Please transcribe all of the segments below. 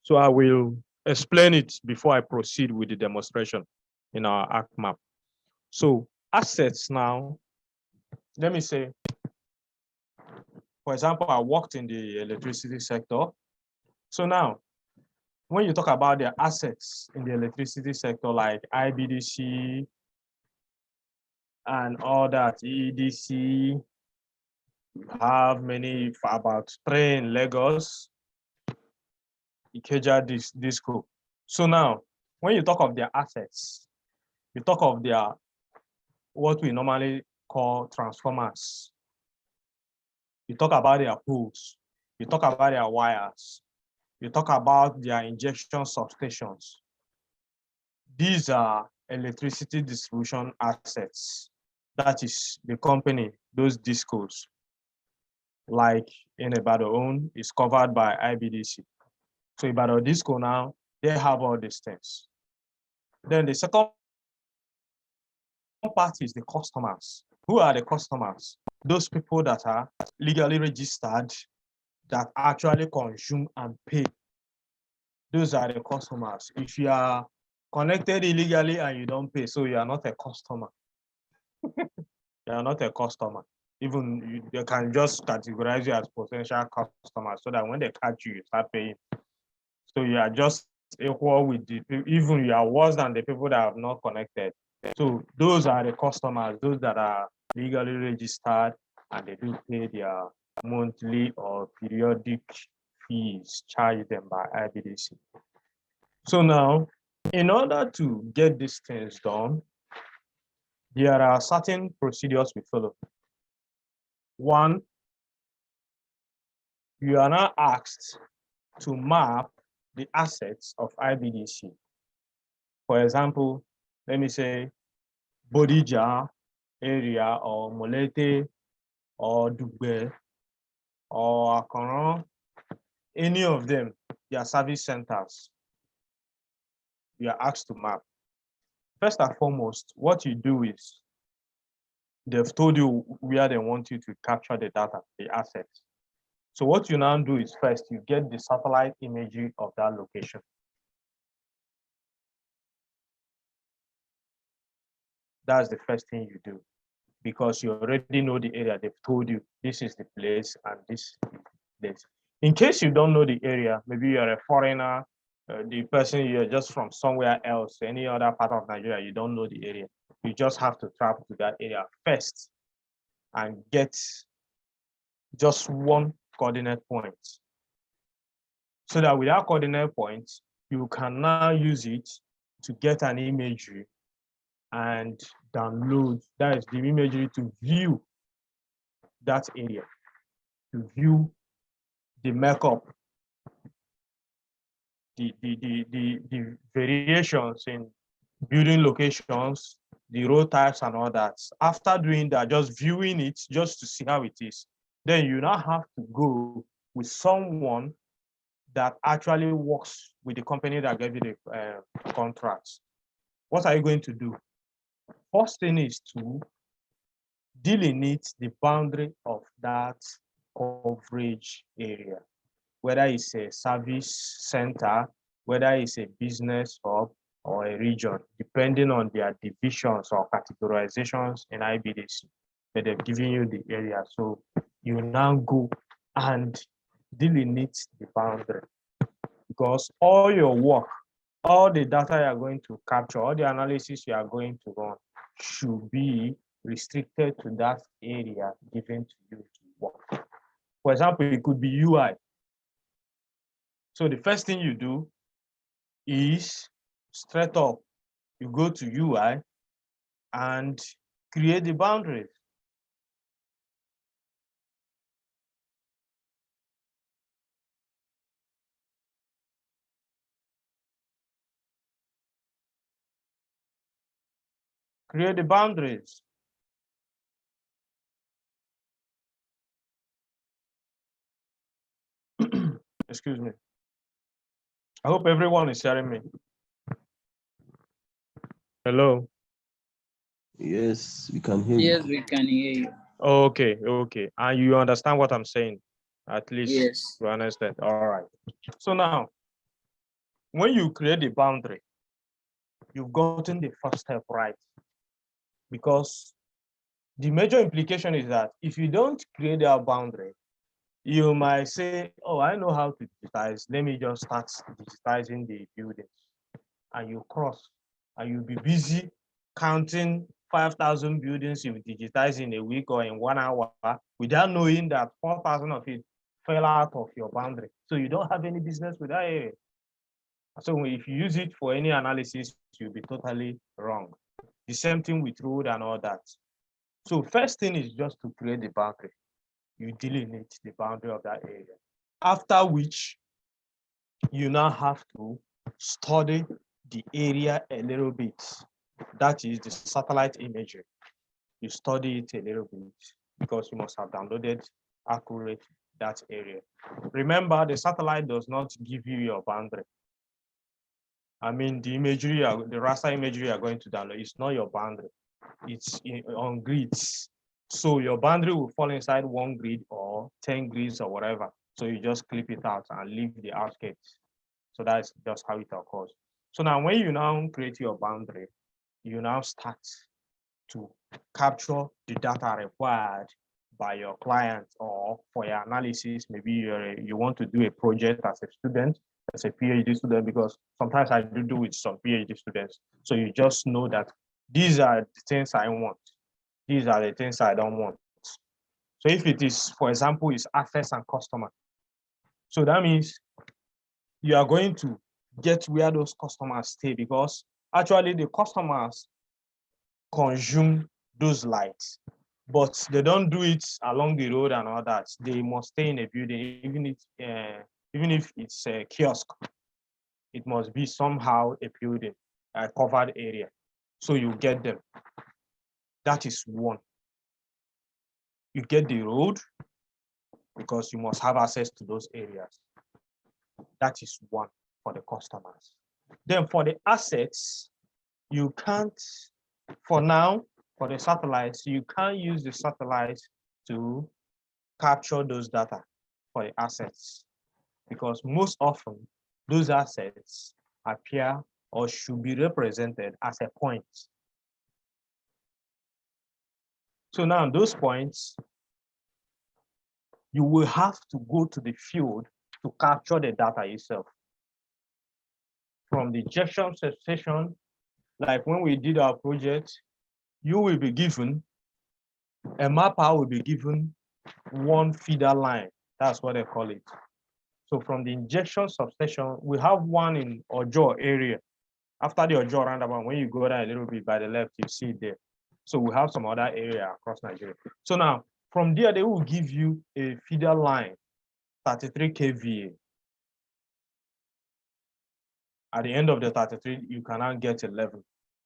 So I will explain it before I proceed with the demonstration in our ARC map. So assets now, let me say, for example, I worked in the electricity sector. So now, when you talk about the assets in the electricity sector, like IBDC and all that, EDC, you have many, about 3 in Lagos, Ikeja, Disco. So now, when you talk of their assets, you talk of their, what we normally call transformers. You talk about their poles. You talk about their wires. You talk about their injection substations. These are electricity distribution assets. That is the company, those discos, like in Ibadan, is covered by IBDC. So Ibadan Disco now, they have all these things. Then the second part is the customers. Who are the customers? Those people that are legally registered, that actually consume and pay. Those are the customers. If you are connected illegally and you don't pay, so you are not a customer. You are not a customer. Even they can just categorize you as potential customers, so that when they catch you, you start paying. So you are just equal with the, even you are worse than the people that have not connected. So those are the customers, those that are legally registered and they do pay their monthly or periodic fees charged them by IBDC. So now, in order to get these things done, there are certain procedures we follow. One, you are now asked to map the assets of IBDC. For example, let me say Bodija area, or Molete, or Dugbe, or Akoron, any of them, their service centers, you are asked to map. First and foremost, what you do is, they've told you where they want you to capture the data, the assets. So what you now do is, first, you get the satellite imagery of that location. That's the first thing you do, because you already know the area. They've told you this is the place and this is the place. In case you don't know the area, maybe you're a foreigner, the person, you're just from somewhere else, any other part of Nigeria, you don't know the area. You just have to travel to that area first and get just one coordinate point. So that with that coordinate point, you can now use it to get an imagery and download, that is the imagery, to view that area, to view the makeup, the variations in building locations, the road types and all that. After doing that, just viewing it just to see how it is, then you now have to go with someone that actually works with the company that gave you the contracts. What are you going to do? First thing is to delineate the boundary of that coverage area, whether it's a service center, whether it's a business hub or a region, depending on their divisions or categorizations in IBDC that they've given you the area. So you now go and delineate the boundary, because all your work, all the data you are going to capture, all the analysis you are going to run should be restricted to that area given to you to work. For example, it could be UI. So the first thing you do is, straight up, you go to UI and create the boundaries. Create the boundaries. Excuse me. I hope everyone is hearing me. Hello. Yes, we can hear you. Yes, we can hear you. Okay, okay. And you understand what I'm saying? At least Yes. you understand. All right. So now, when you create the boundary, you've gotten the first step right. Because the major implication is that if you don't create that boundary, you might say, oh, I know how to digitize. Let me just start digitizing the buildings. And you cross, and you'll be busy counting 5,000 buildings you digitize in a week or in 1 hour without knowing that 4,000 of it fell out of your boundary. So you don't have any business with that area. So if you use it for any analysis, you'll be totally wrong. The same thing with road and all that. So first thing is just to create the boundary. You delineate the boundary of that area. After which, you now have to study the area a little bit. That is the satellite imagery. You study it a little bit because you must have downloaded accurate that area. Remember, the satellite does not give you your boundary. I mean, the imagery, the raster imagery you are going to download, it's not your boundary. It's on grids. So your boundary will fall inside 1 grid or 10 grids or whatever. So you just clip it out and leave the outskirts. So that's just how it occurs. So now when you now create your boundary, you now start to capture the data required by your client or for your analysis. Maybe you want to do a project as a student, as a PhD student, because sometimes I do with some PhD students. So you just know that these are the things I want. These are the things I don't want. So if it is, for example, is access and customer. So that means you are going to get where those customers stay, because actually the customers consume those lights, but they don't do it along the road and all that. They must stay in a building, even if it's a kiosk. It must be somehow a building, a covered area. So you get them. That is one. You get the road because you must have access to those areas. That is one for the customers. Then for the assets, you can't, for now, for the satellites, you can't use the satellites to capture those data for the assets, because most often those assets appear or should be represented as a point. So now those points, you will have to go to the field to capture the data yourself. From the injection station, like when we did our project, you will be given, a mapper will be given 1 feeder line. That's what they call it. So from the injection substation, we have one in Ojo area. After the Ojo roundabout, when you go down a little bit by the left, you see it there. So we have some other area across Nigeria. So now from there, they will give you a feeder line, 33 kVA. At the end of the 33, you cannot get 11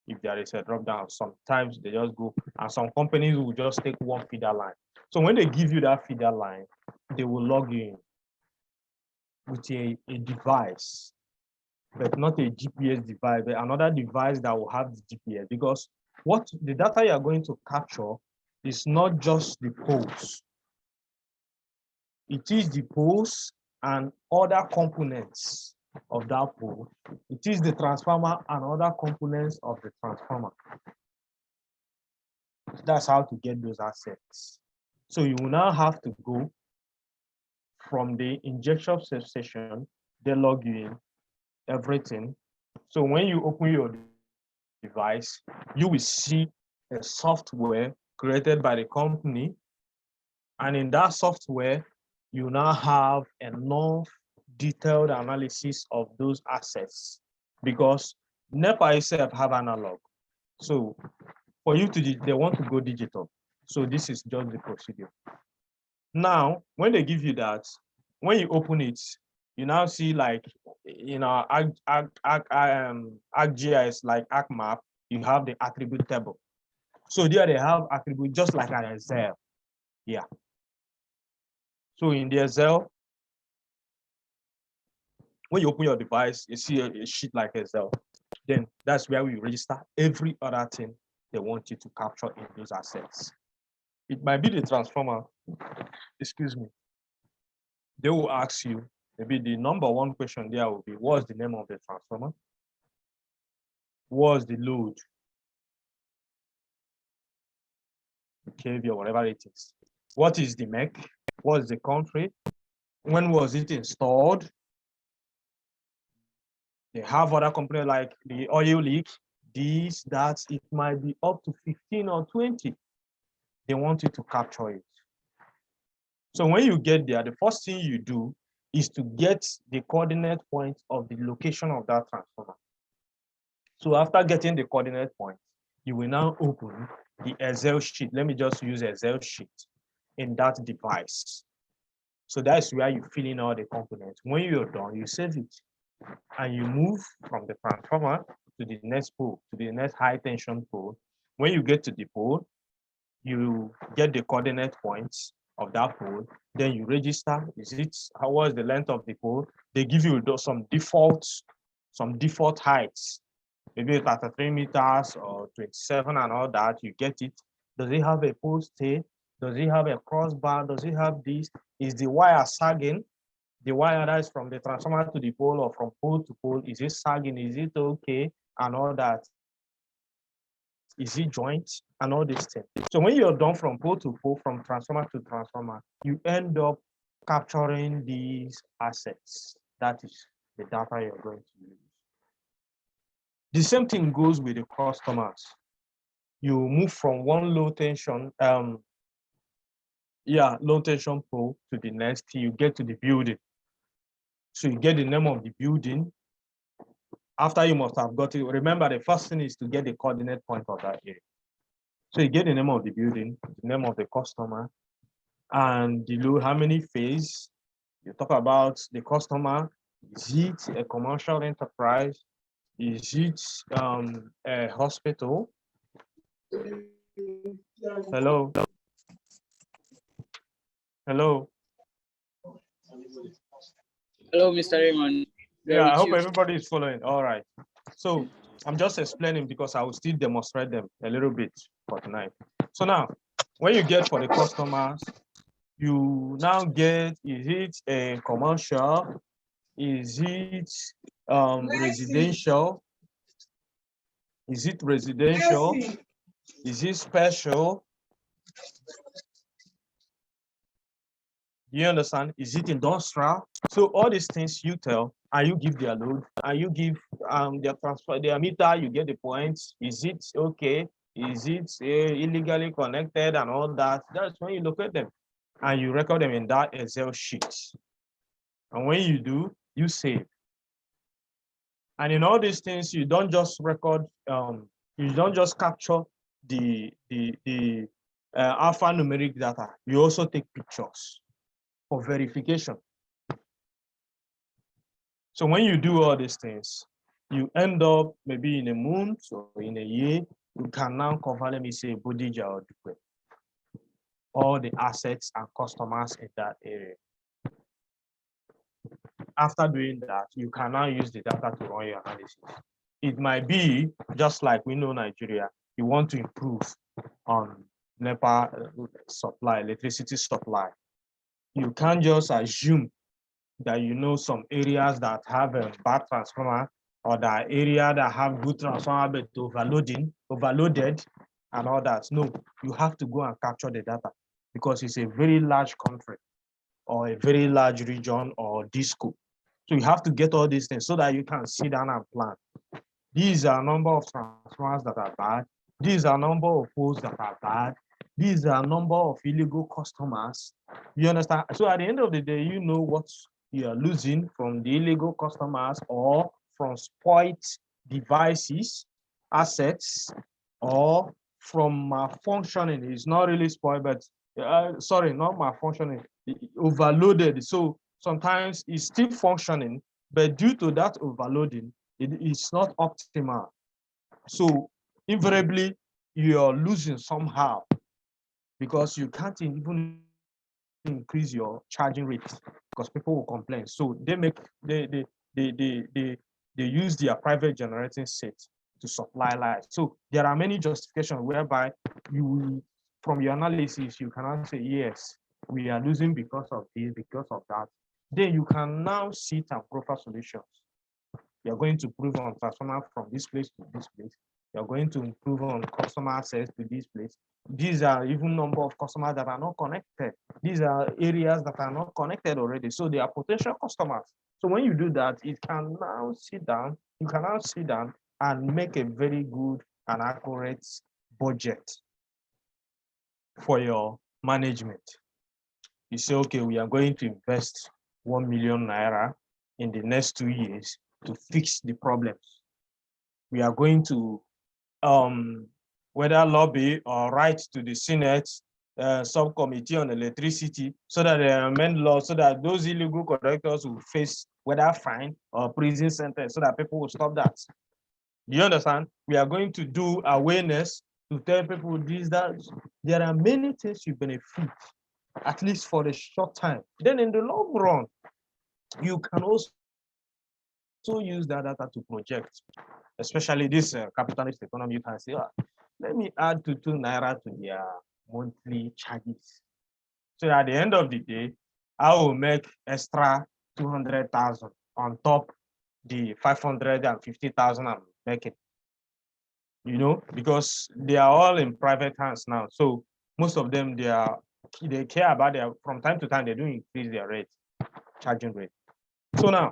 if there is a drop down. Sometimes they just go, and some companies will just take 1 feeder line. So when they give you that feeder line, they will log you in with a device, but not a GPS device, but another device that will have the GPS, because what the data you are going to capture is not just the poles. It is the poles and other components of that pole. It is the transformer and other components of the transformer. That's how to get those assets. So you will now have to go from the injection station, they log you in, everything. So when you open your device, you will see a software created by the company. And in that software, you now have enough detailed analysis of those assets, because NEPA itself have analog. So for you to, they want to go digital. So this is just the procedure. Now, when they give you that, when you open it, you now see, like, GIS, like ArcMap, you have the attribute table. So there they have attribute just like an Excel. Yeah. So in the Excel, when you open your device, you see a sheet like Excel. Then that's where we register every other thing they want you to capture in those assets. It might be the transformer, excuse me. They will ask you, maybe the number one question there will be, what's the name of the transformer? What's the load? KV or whatever it is. What is the make? What's the country? When was it installed? They have other companies like the oil leak, this, that, it might be up to 15 or 20. They want you to capture it. So when you get there, the first thing you do is to get the coordinate point of the location of that transformer. So after getting the coordinate point, you will now open the Excel sheet. Let me just use Excel sheet in that device. So that's where you fill in all the components. When you're done, you save it and you move from the transformer to the next pole, to the next high tension pole. When you get to the pole, you get the coordinate points of that pole, then you register. Is it, how was the length of the pole? They give you some default heights, maybe 33 meters or 27 and all that. You get it. Does it have a pole stay? Does it have a crossbar? Does it have this? Is the wire sagging? The wire that is from the transformer to the pole or from pole to pole, is it sagging? Is it okay? And all that. Is it joint? And all these things. So when you're done from pole to pole, from transformer to transformer, you end up capturing these assets. That is the data you're going to use. The same thing goes with the customers. You move from one low tension, low tension pole to the next till you get to the building. So you get the name of the building. After you must have got it, remember the first thing is to get the coordinate point of that area. So you get the name of the building, the name of the customer, and the load, how many phase. You talk about the customer. Is it a commercial enterprise? Is it a hospital? Hello? Hello? Hello, Mr. Raymond. Yeah, I hope everybody is following. All right. So I'm just explaining because I will still demonstrate them a little bit for tonight. So now, when you get for the customers, you now get, is it a commercial? Is it residential? Is it residential? Is it special? You understand? Is it industrial? So all these things you tell, and you give their load, and you give their transfer, their meter, you get the points. Is it okay? Is it illegally connected and all that? That's when you locate them and you record them in that Excel sheet. And when you do, you save. And in all these things, you don't just record, you don't just capture the alphanumeric data. You also take pictures for verification. So when you do all these things, you end up maybe in a month or in a year, you can now cover, let me say, Bodija or Duque, all the assets and customers in that area. After doing that, you can now use the data to run your analysis. It might be just like we know Nigeria, you want to improve on NEPA supply, electricity supply. You can't just assume that you know some areas that have a bad transformer or that area that have good transformer but overloaded and all that. No, you have to go and capture the data because it's a very large country or a very large region or disco. So you have to get all these things so that you can sit down and plan. These are a number of transformers that are bad. These are a number of poles that are bad. These are a number of illegal customers. You understand? So at the end of the day, you know what you are losing from the illegal customers or from spoiled devices, assets, or from malfunctioning. It's not really spoiled, but sorry, not malfunctioning, overloaded. So sometimes it's still functioning, but due to that overloading, it is not optimal. So invariably, you're losing somehow because you can't even increase your charging rate because people will complain. So they use their private generating set to supply light. So there are many justifications whereby you, from your analysis, you cannot say, yes, we are losing because of this, because of that. Then you can now sit and profile solutions. You're going to improve on transformer from this place to this place. You're going to improve on customer access to this place. These are even number of customers that are not connected. These are areas that are not connected already. So they are potential customers. So when you do that, it can now sit down, you can now sit down and make a very good and accurate budget for your management. You say, okay, we are going to invest 1 million naira in the next 2 years to fix the problems. We are going to whether lobby or write to the Senate subcommittee on electricity so that they amend law so that those illegal conductors will face whether fine or prison sentence so that people will stop that. Do you understand? We are going to do awareness to tell people this, that. There are many things you benefit, at least for a short time. Then in the long run, you can also use that data to project, especially this capitalist economy. You can say, let me add 2 naira to their monthly charges. So at the end of the day, I will make extra 200,000 on top the 550,000 I'm making. You know, because they are all in private hands now. So most of them, they care about their, from time to time, they do increase their rate, charging rate. So now,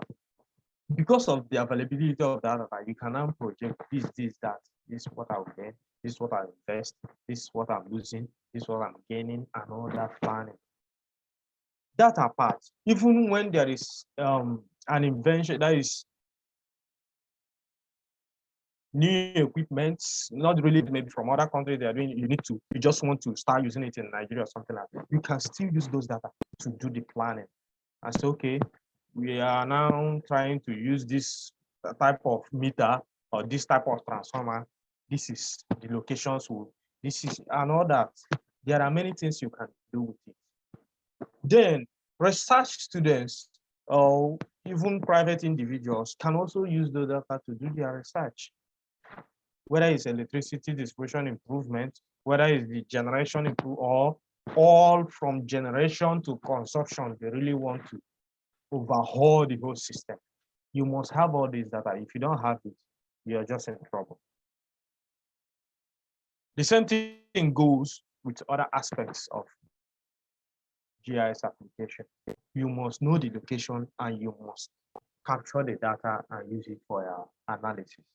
because of the availability of data, you can now project this, that, this is what I will get, this is what I invest, this is what I'm losing, this is what I'm gaining, and all that planning. That apart, even when there is an invention that is new equipment, not really maybe from other countries they are doing, you just want to start using it in Nigeria or something like that. You can still use those data to do the planning. And say, okay, we are now trying to use this type of meter or this type of transformer. This is the locations, this is, and all that. There are many things you can do with it. Then research students or even private individuals can also use the data to do their research. Whether it's electricity distribution improvement, whether it's the generation improve, or all from generation to consumption, they really want to overhaul the whole system. You must have all these data. If you don't have it, you're just in trouble. The same thing goes with other aspects of GIS application. You must know the location and you must capture the data and use it for your analysis.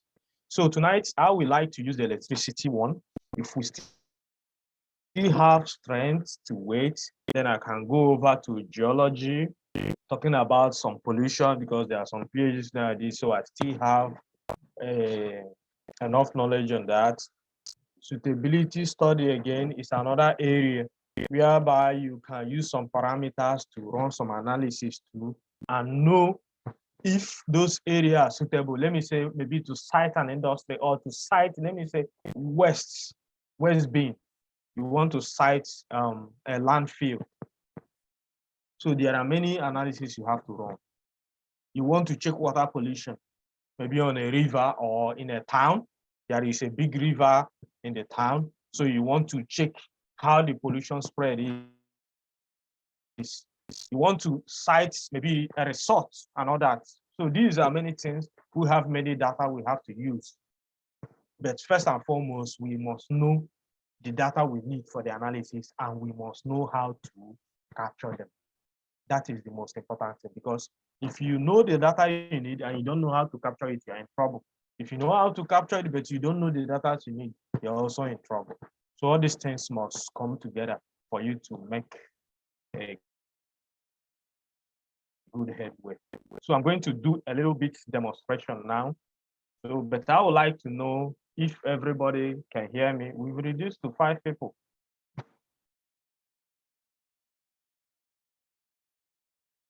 So tonight, I would like to use the electricity one. If we still have strength to wait, then I can go over to geology, talking about some pollution because there are some PhDs nowadays, so I still have enough knowledge on that. Suitability study again is another area whereby you can use some parameters to run some analysis to and know if those areas are suitable. Let me say maybe to site an industry or to site, let me say West Bean. You want to site a landfill. So there are many analyses you have to run. You want to check water pollution, maybe on a river or in a town. There is a big river in the town. So you want to check how the pollution spread is. You want to cite maybe a resort and all that. So these are many things. We have many data we have to use. But first and foremost, we must know the data we need for the analysis and we must know how to capture them. That is the most important thing, because if you know the data you need and you don't know how to capture it, you're in trouble. If you know how to capture it, but you don't know the data you need, you're also in trouble. So all these things must come together for you to make a good headway. So I'm going to do a little bit demonstration now. So, but I would like to know if everybody can hear me. We've reduced to 5 people.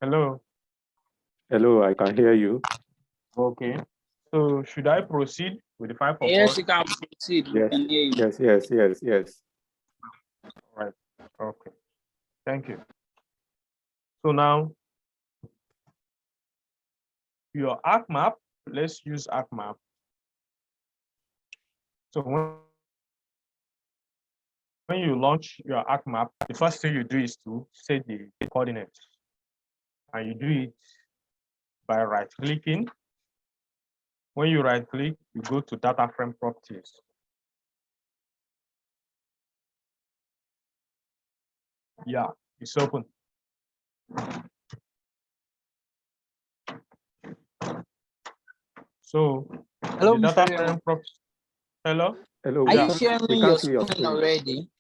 Hello. Hello, I can hear you. Okay. So should I proceed with the 5 of Yes, us? you can proceed. We Yes, can hear you. yes. All right. Okay. Thank you. So now your arc map, let's use arc map. So when you launch your arc map, the first thing you do is to set the coordinates. and you do it by right-clicking. When you right-click, you go to data frame properties. Yeah, it's open. So Hello, the Mr. data frame Raymond. properties. Hello? Hello, Are we you Yeah. sharing we me can't your see your screen screen. already?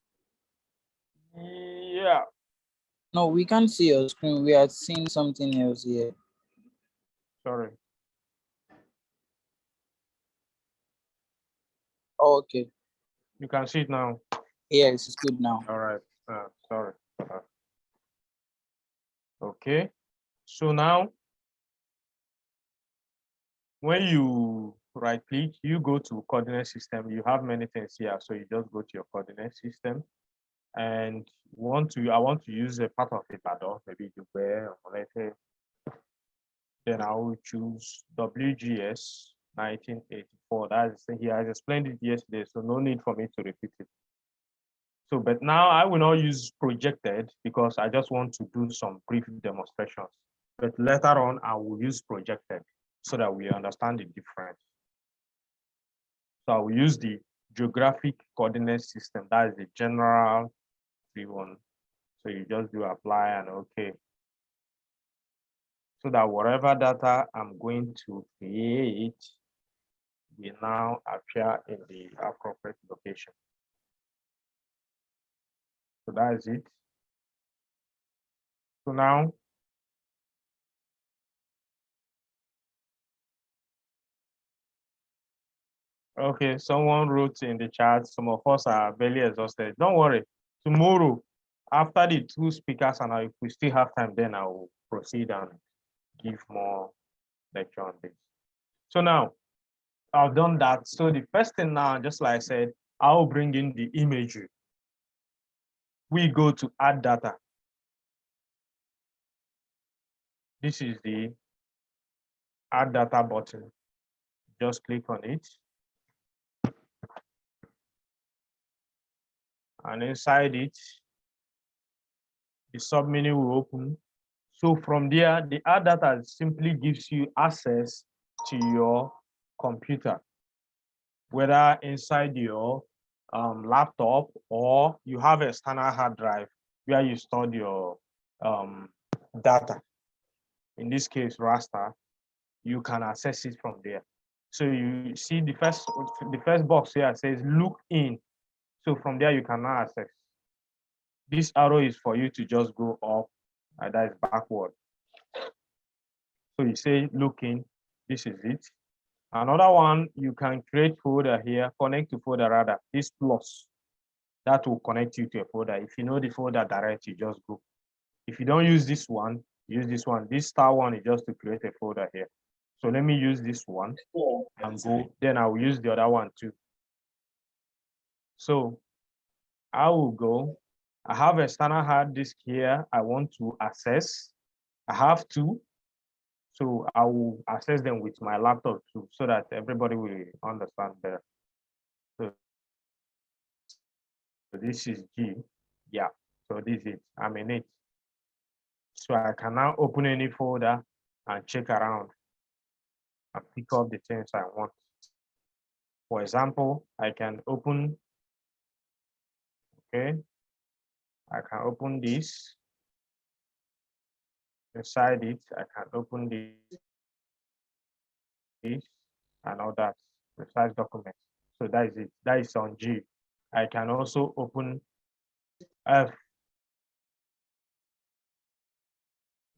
Yeah. No, we can't see your screen. We are seeing something else here. Sorry. Oh, okay. You can see it now. Yes, it's good now. All right. Sorry. Okay. So now, when you right-click, you go to coordinate system. You have many things here, so you just go to your coordinate system, and I want to use a part of Ibadan, maybe Dubai or Molefe. Then I will choose WGS 1984. That's he has explained it yesterday, so no need for me to repeat it. So, but now I will not use projected because I just want to do some brief demonstrations. But later on, I will use projected so that we understand the difference. So I will use the geographic coordinate system. That is the general one. So you just do apply and okay. So that whatever data I'm going to create will now appear in the appropriate location. So that is it. So now, okay, someone wrote in the chat, some of us are barely exhausted. Don't worry. Tomorrow, after the two speakers, and if we still have time, then I will proceed and give more lecture on this. So now, I've done that. So the first thing now, just like I said, I'll bring in the imagery. We go to add data. This is the add data button. Just click on it. And inside it, the submenu will open. So from there, the add data simply gives you access to your computer, whether inside your laptop or you have a external hard drive where you store your data. In this case, raster, you can access it from there. So you see the first box here says look in. So from there you can now access. This arrow is for you to just go up, and that is backward. So you say look in, this is it. Another one, you can create folder here, connect to folder rather, this plus. That will connect you to a folder. If you know the folder direct, you just go. If you don't use this one, use this one. This star one is just to create a folder here. So let me use this one and go. Then I will use the other one too. So I will go. I have a external hard disk here I want to access. I have two. So I will access them with my laptop too, so that everybody will understand better. So this is G. Yeah. So this is it. I'm in it. So I can now open any folder and check around and pick up the things I want. For example, I can open, okay, I can open this. Inside it, I can open this and all that, the size document. So that is it. That is on G. I can also open F,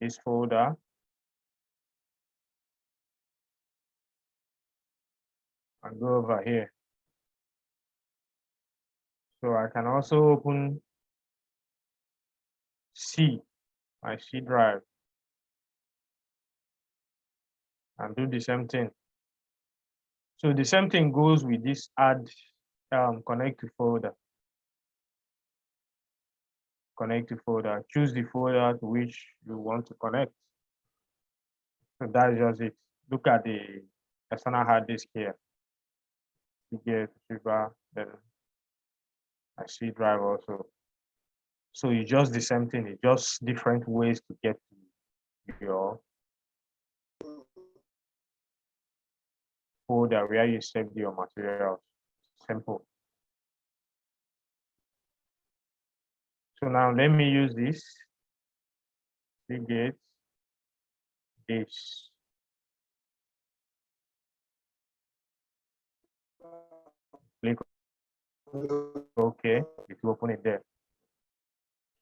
this folder. And go over here. So I can also open C, my C drive, and do the same thing. So the same thing goes with this add connect to folder. Connect to folder. Choose the folder to which you want to connect. So that is just it. Look at the external hard disk here. You get Shiba, then I C drive also. So it's just the same thing. It's just different ways to get to your folder where you saved your materials. Simple. So now let me use this. We get this. Click OK. It will open it there.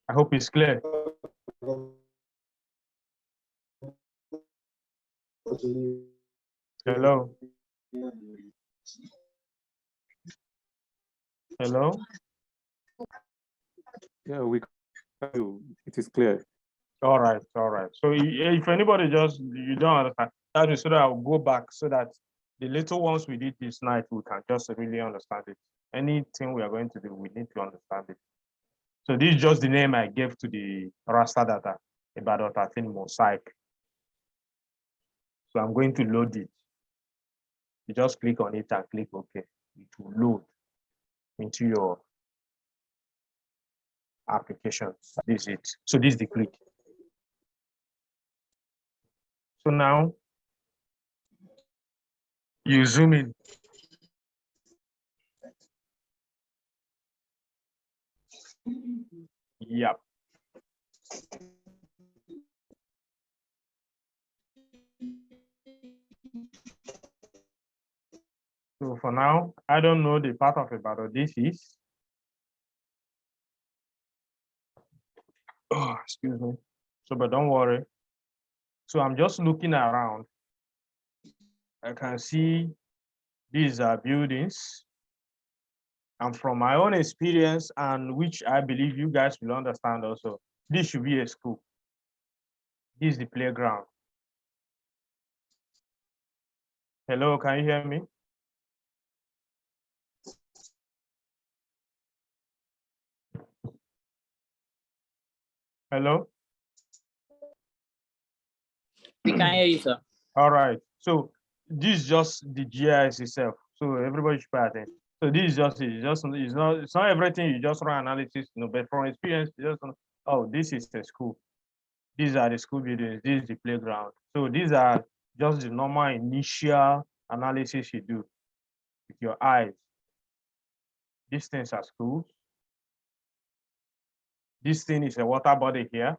I hope it's clear. Hello. Hello. Yeah, we can do. It is clear. All right. All right. So if anybody just you don't understand, that is so that I'll go back so that the little ones we did this night we can just really understand it. Anything we are going to do, we need to understand it. So this is just the name I gave to the raster data, Ibadan 13 mosaic. So I'm going to load it. You just click on it and click OK. It will load into your application. This is it. So this is the click. So now you zoom in. Yep. So for now, I don't know the part of Ibadan this is. Oh, excuse me. So, but don't worry. So I'm just looking around. I can see these are buildings. And from my own experience, and which I believe you guys will understand also, this should be a school. This is the playground. Hello, can you hear me? Hello? We can hear you, sir. All right. So this is just the GIS itself. So everybody should pay attention. So this is just it's not everything you just run analysis, but from experience, you just oh, this is the school. These are the school buildings, this is the playground. So these are just the normal initial analysis you do with your eyes. These things are schools. This thing is a water body here.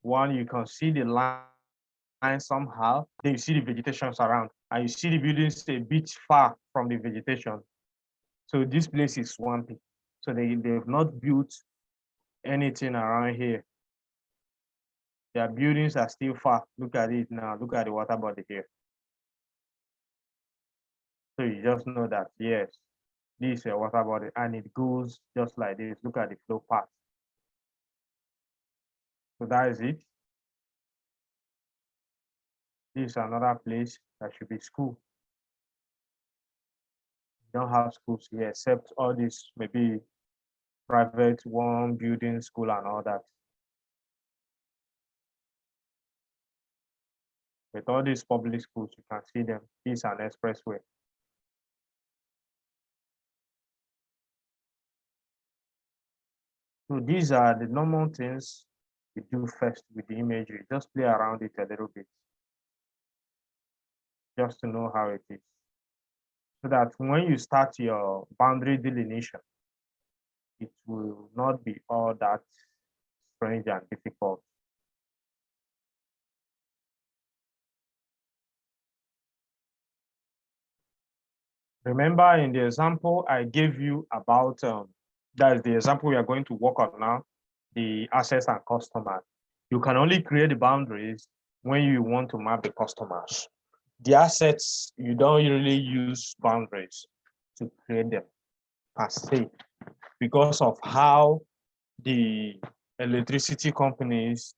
One, you can see the line somehow, then you see the vegetation around, and you see the buildings a bit far from the vegetation. So this place is swampy. So they've not built anything around here. Their buildings are still far. Look at it now. Look at the water body here. So you just know that, yes, this is a water body and it goes just like this. Look at the flow path. So that is it. This is another place that should be school. You don't have schools here except all these maybe private one building school and all that. With all these public schools, you can see them. This is an expressway. So these are the normal things we do first with the imagery. Just play around it a little bit, just to know how it is. So that when you start your boundary delineation, it will not be all that strange and difficult. Remember in the example I gave you about, that's the example we are going to work on now, the assets and customers. You can only create the boundaries when you want to map the customers. The assets, you don't really use boundaries to create them per se because of how the electricity companies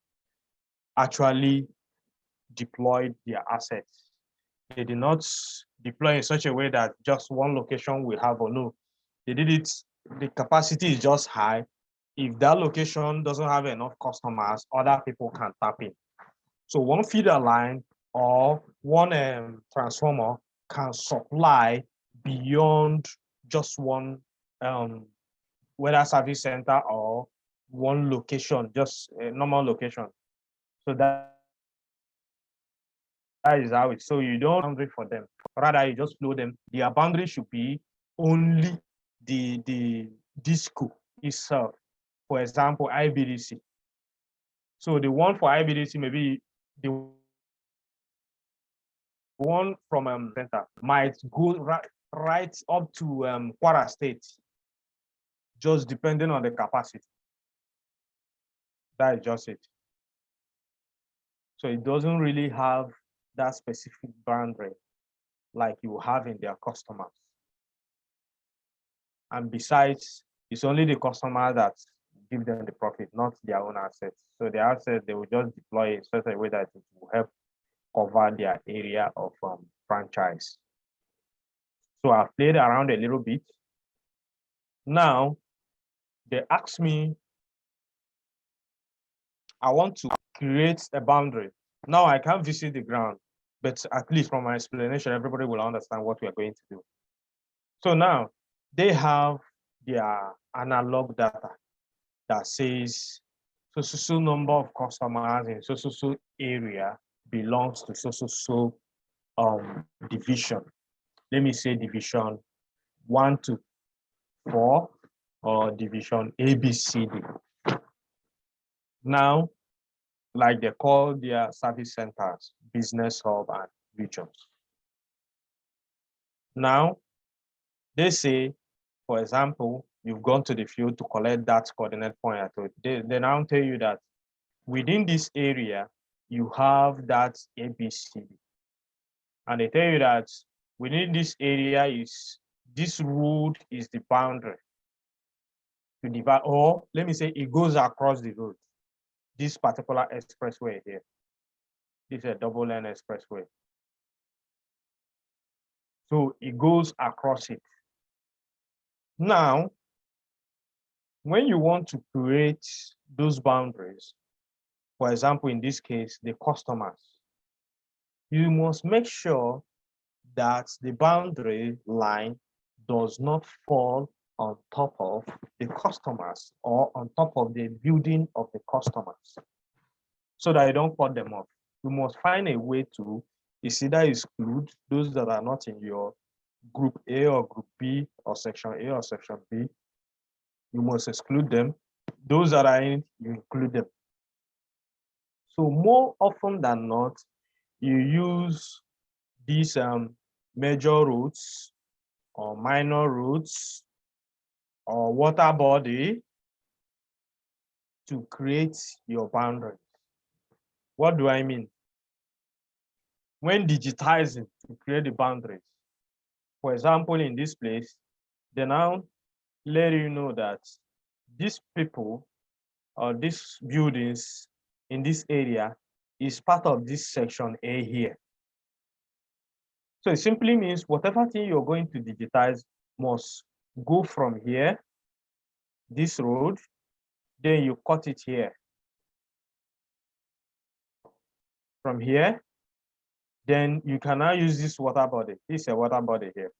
actually deployed their assets. They did not deploy in such a way that just one location will have or no. They did it, the capacity is just high. If that location doesn't have enough customers, other people can tap in. So one feeder line or one transformer can supply beyond just one weather service center or one location, just a normal location. So that is how it. So you don't boundary for them. Rather, you just flow them. Their boundary should be only the disco itself. For example, IBDC. So the one for IBDC, maybe the one from center might go right up to Kwara State, just depending on the capacity. That is just it. So it doesn't really have that specific boundary like you have in their customers. And besides, it's only the customer that give them the profit, not their own assets. So the assets, they will just deploy in such a way that it will help cover their area of franchise. So I've played around a little bit. Now, they ask me, I want to create a boundary. Now I can't visit the ground, but at least from my explanation, everybody will understand what we are going to do. So now they have their analog data that says so number of customers in so area belongs to so division. Let me say division 1 to 4 or division ABCD. Now, like they call their service centers, business hub and regions. Now, they say, for example, you've gone to the field to collect that coordinate point. They now tell you that within this area, you have that ABCD. And they tell you that within this area this road is the boundary to divide, or let me say it goes across the road. This particular expressway here. This is a double lane expressway. So it goes across it. Now, when you want to create those boundaries, for example, in this case, the customers, you must make sure that the boundary line does not fall on top of the customers or on top of the building of the customers, so that you don't cut them off. You must find a way to either exclude those that are not in your group A or group B or section A or section B. You must exclude them. Those that are in, you include them. So more often than not, you use these major roads or minor roads or water body to create your boundaries. What do I mean? When digitizing to create the boundaries, for example, in this place, they now let you know that these people or these buildings in this area is part of this section A here. So it simply means whatever thing you're going to digitize must go from here, this road, then you cut it here. From here, then you can now use this water body. This is a water body here.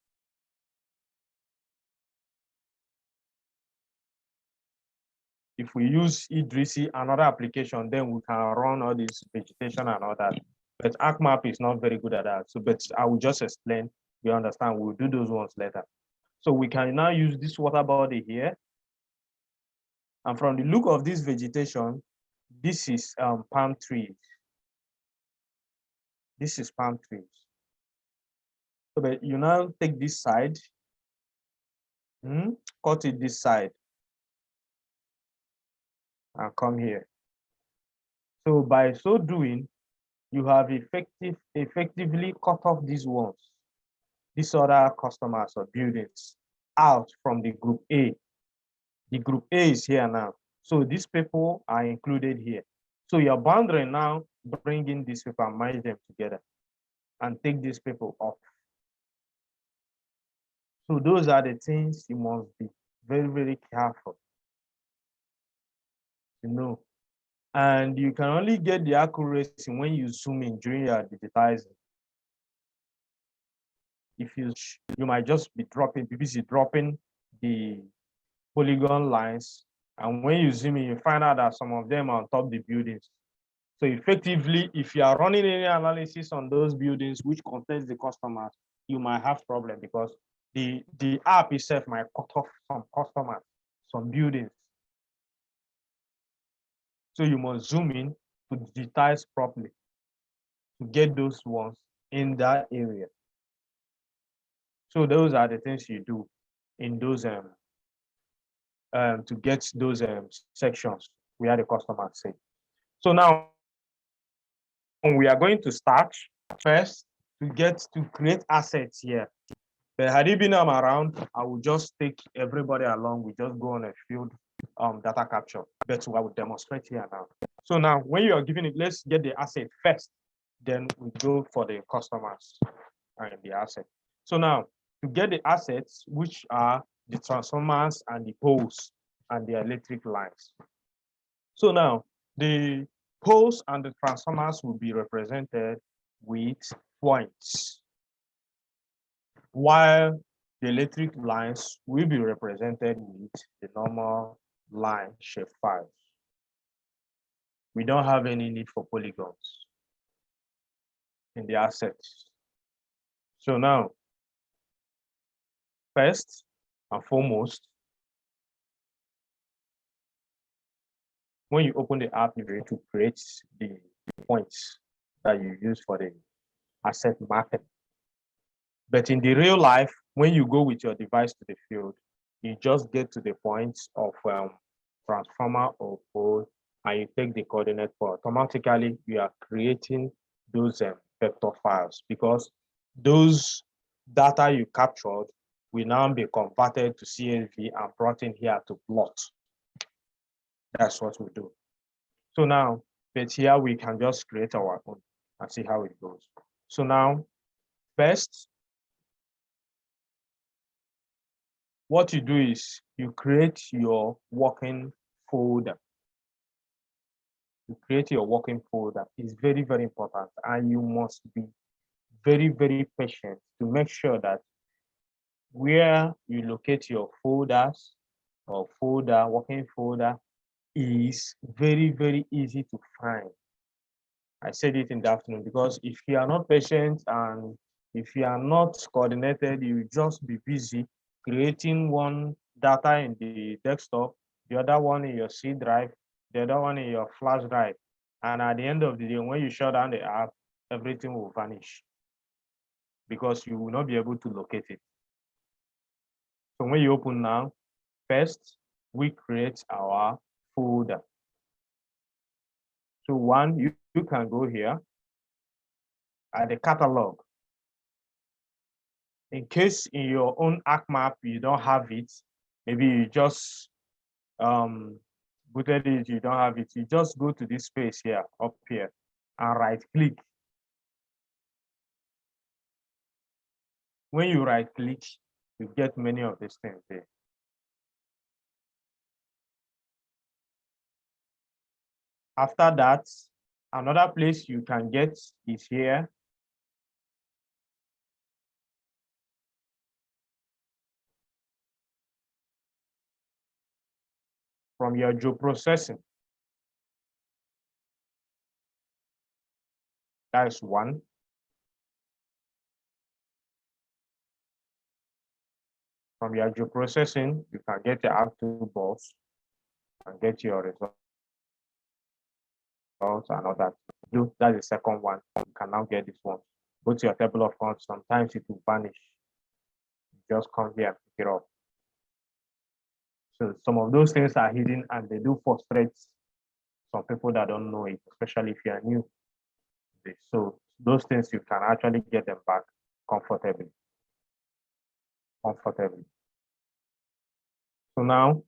If we use Idrisi, another application, then we can run all this vegetation and all that. But ArcMap is not very good at that. So, but I will just explain, you understand, we'll do those ones later. So we can now use this water body here. And from the look of this vegetation, this is palm trees. This is palm trees. So but you now take this side, cut it this side, and come here. So by so doing, you have effectively cut off these ones, these other customers or buildings out from the group A. The group A is here now. So these people are included here. So your boundary now, bring in these people and merge them together and take these people off. So those are the things you must be very, very careful to know. And you can only get the accuracy when you zoom in during your digitizing. If you might just be dropping, BBC dropping the polygon lines And when you zoom in, you find out that some of them are on top the buildings. So effectively, if you are running any analysis on those buildings which contains the customers, you might have problem because the app itself might cut off some customers, some buildings. So you must zoom in to digitize properly to get those ones in that area. So those are the things you do in those to get those sections where the customers say. So now we are going to start first to create assets here. But had it been around, I would just take everybody along. We just go on a field data capture. That's what I would demonstrate here now. So now when you are giving it, let's get the asset first. Then we go for the customers and the asset. So now to get the assets, which are the transformers and the poles and the electric lines. So now the poles and the transformers will be represented with points, while the electric lines will be represented with the normal line shapefiles. We don't have any need for polygons in the assets. So now, first and foremost, when you open the app, you're going to create the points that you use for the asset mapping. But in the real life, when you go with your device to the field, you just get to the points of transformer or pole, and you take the coordinate for automatically you are creating those vector files, because those data you captured will now be converted to CSV and brought in here to plot. That's what we do. So now, but here we can just create our own and see how it goes. So now, first, what you do is you create your working folder. You create your working folder. It's very, very important, and you must be very, very patient to make sure that where you locate your folders or working folder is very, very easy to find. I said it in the afternoon, because if you are not patient and if you are not coordinated, you just be busy creating one data in the desktop, the other one in your C drive, the other one in your flash drive. And at the end of the day, when you shut down the app, everything will vanish because you will not be able to locate it. So when you open now, first, we create our folder. So one, you can go here at the catalog. In case in your own ArcMap you don't have it, maybe you just booted it, you don't have it, you just go to this space here, up here, and right click. When you right click, you get many of these things there. After that, another place you can get is here. From your geoprocessing. That is one. From your geoprocessing, you can get the app toolbox and get your results and all that. That's the second one. You can now get this one. Go to your table of counts. Sometimes it will vanish. You just come here and pick it up. So some of those things are hidden, and they do frustrate some people that don't know it, especially if you are new. So those things, you can actually get them back comfortably. So now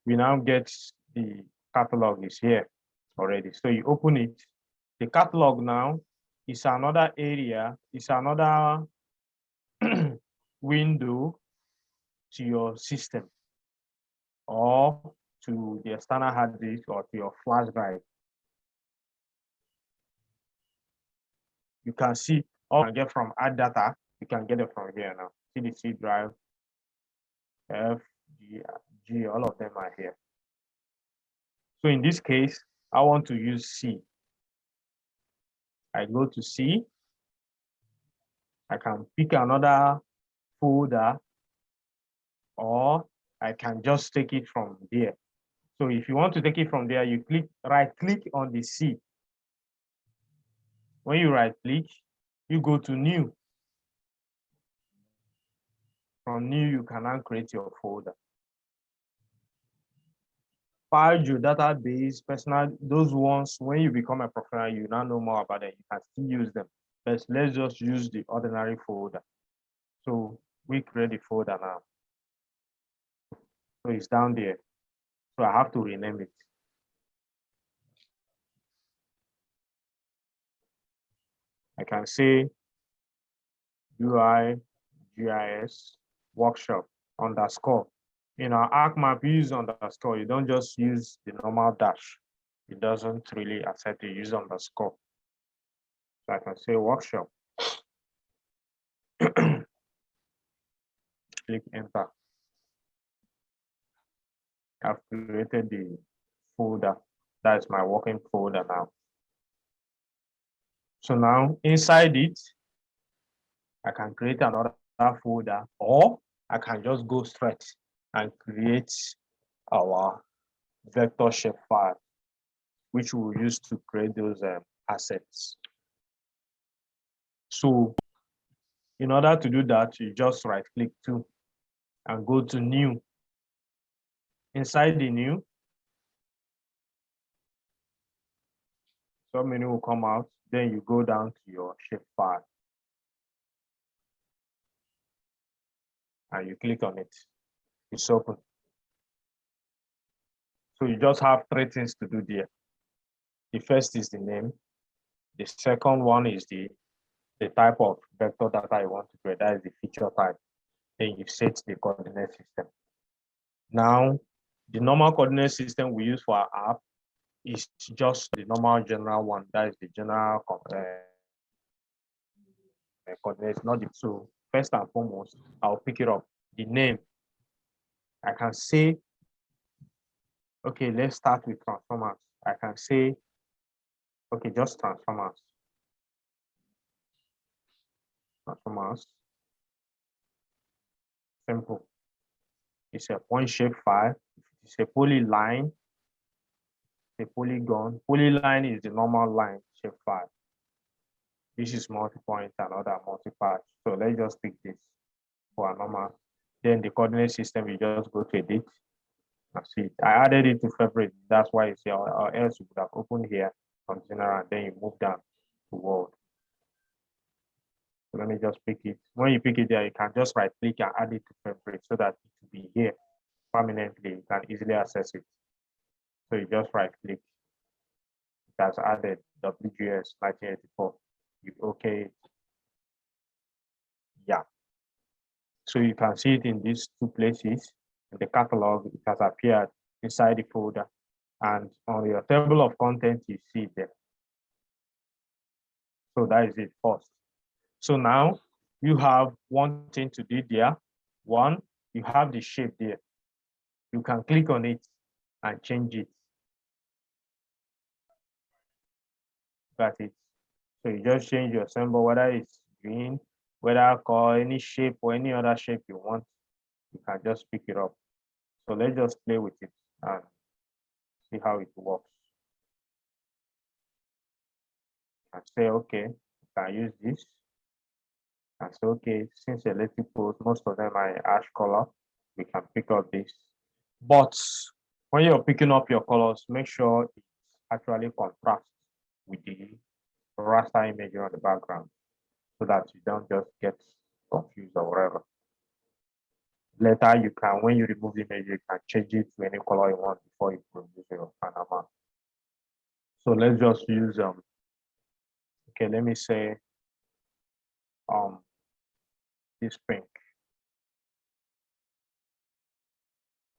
we now get the catalog is here already. So you open it. The catalog now is another area, it's another window to your system or to the external hard disk or to your flash drive. You can see all you can get from add data, you can get it from here now. See the C drive, F, G, all of them are here. So in this case, I want to use C. I go to C. I can pick another folder, or I can just take it from there. So if you want to take it from there, you right click on the C. When you right click, you go to new. From new, you can now create your folder. File database, personal, those ones, when you become a professional, you now know more about them. You can still use them. But let's just use the ordinary folder. So we create the folder now. So it's down there. So I have to rename it. I can say UIGIS workshop underscore. In our ArcMap, you use underscore. You don't just use the normal dash. It doesn't really accept you use underscore. So I can say workshop. Click enter. I've created the folder. That's my working folder now. So now inside it, I can create another folder, or I can just go straight and create our vector shape file, which we will use to create those assets. So in order to do that, you just right click too and go to new. Inside the new, some menu will come out. Then you go down to your shape file and you click on it. It's open. So you just have three things to do there. The first is the name. The second one is the type of vector data you want to create. That is the feature type. Then you set the coordinate system. Now, the normal coordinate system we use for our app is just the normal general one. That is the general coordinates, not the. So first and foremost, I'll pick it up. The name. I can say, okay, let's start with transformers. I can say, okay, just transformers. Transformers. Simple. It's a point shape file. It's a polyline. A polygon. Polyline is the normal line shape file. This is multi-point and other multi-part. So let's just pick this for a normal. Then the coordinate system, you just go to edit and see. I added it to favorite. That's why it's here, or else you would have opened here on general, and then you move down to world. So let me just pick it. When you pick it there, you can just right click and add it to favorite so that it will be here permanently. You can easily access it. So you just right click. It has added WGS 1984. You okay it. Yeah. So you can see it in these two places. In the catalog, it has appeared inside the folder. And on your table of content, you see it there. So that is it first. So now you have one thing to do there. One, you have the shape there. You can click on it and change it. Got it. So you just change your symbol, whether it's green, whether call any shape or any other shape you want, you can just pick it up. So let's just play with it and see how it works. And say, okay, I can use this. And say, okay, since electric poles, most of them are ash color, we can pick up this. But when you're picking up your colors, make sure it actually contrasts with the raster image on the background so that you don't just get confused or whatever. Later, you can, when you remove the image, you can change it to any color you want before you produce your final map. So let's just use, okay, let me say, this pink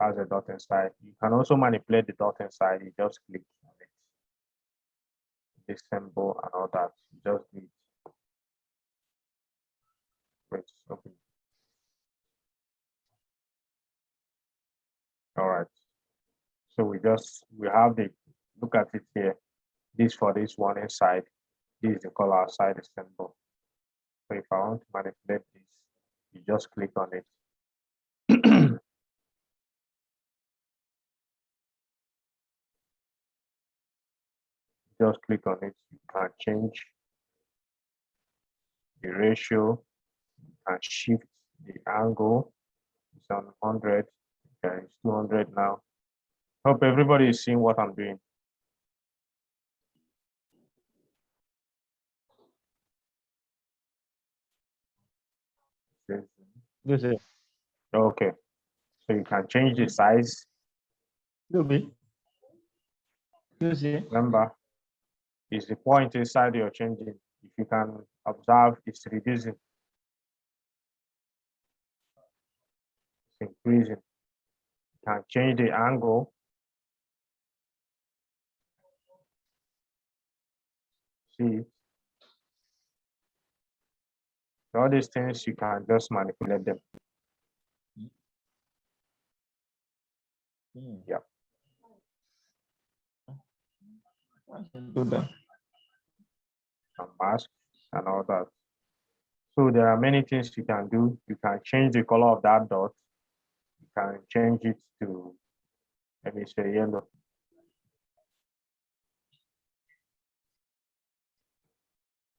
has a dot inside. You can also manipulate the dot inside. You just click on it, this symbol and all that. You just do it. Wait, open. All right. So we have the, look at it here. This for this one inside, this is the color outside the symbol. So if I want to manipulate this, you just click on it. Just click on it, you can change the ratio and shift the angle. It's on 100, okay, it's 200 now. Hope everybody is seeing what I'm doing. Yes, sir. Okay, so you can change the size. Okay. Yes, sir. Remember, it's the point inside you're changing. If you can observe, it's reducing, it's increasing. You can change the angle. See, all these things you can just manipulate them. Yeah. Do that. And mask and all that. So there are many things you can do. You can change the color of that dot. You can change it to, let me say, yellow.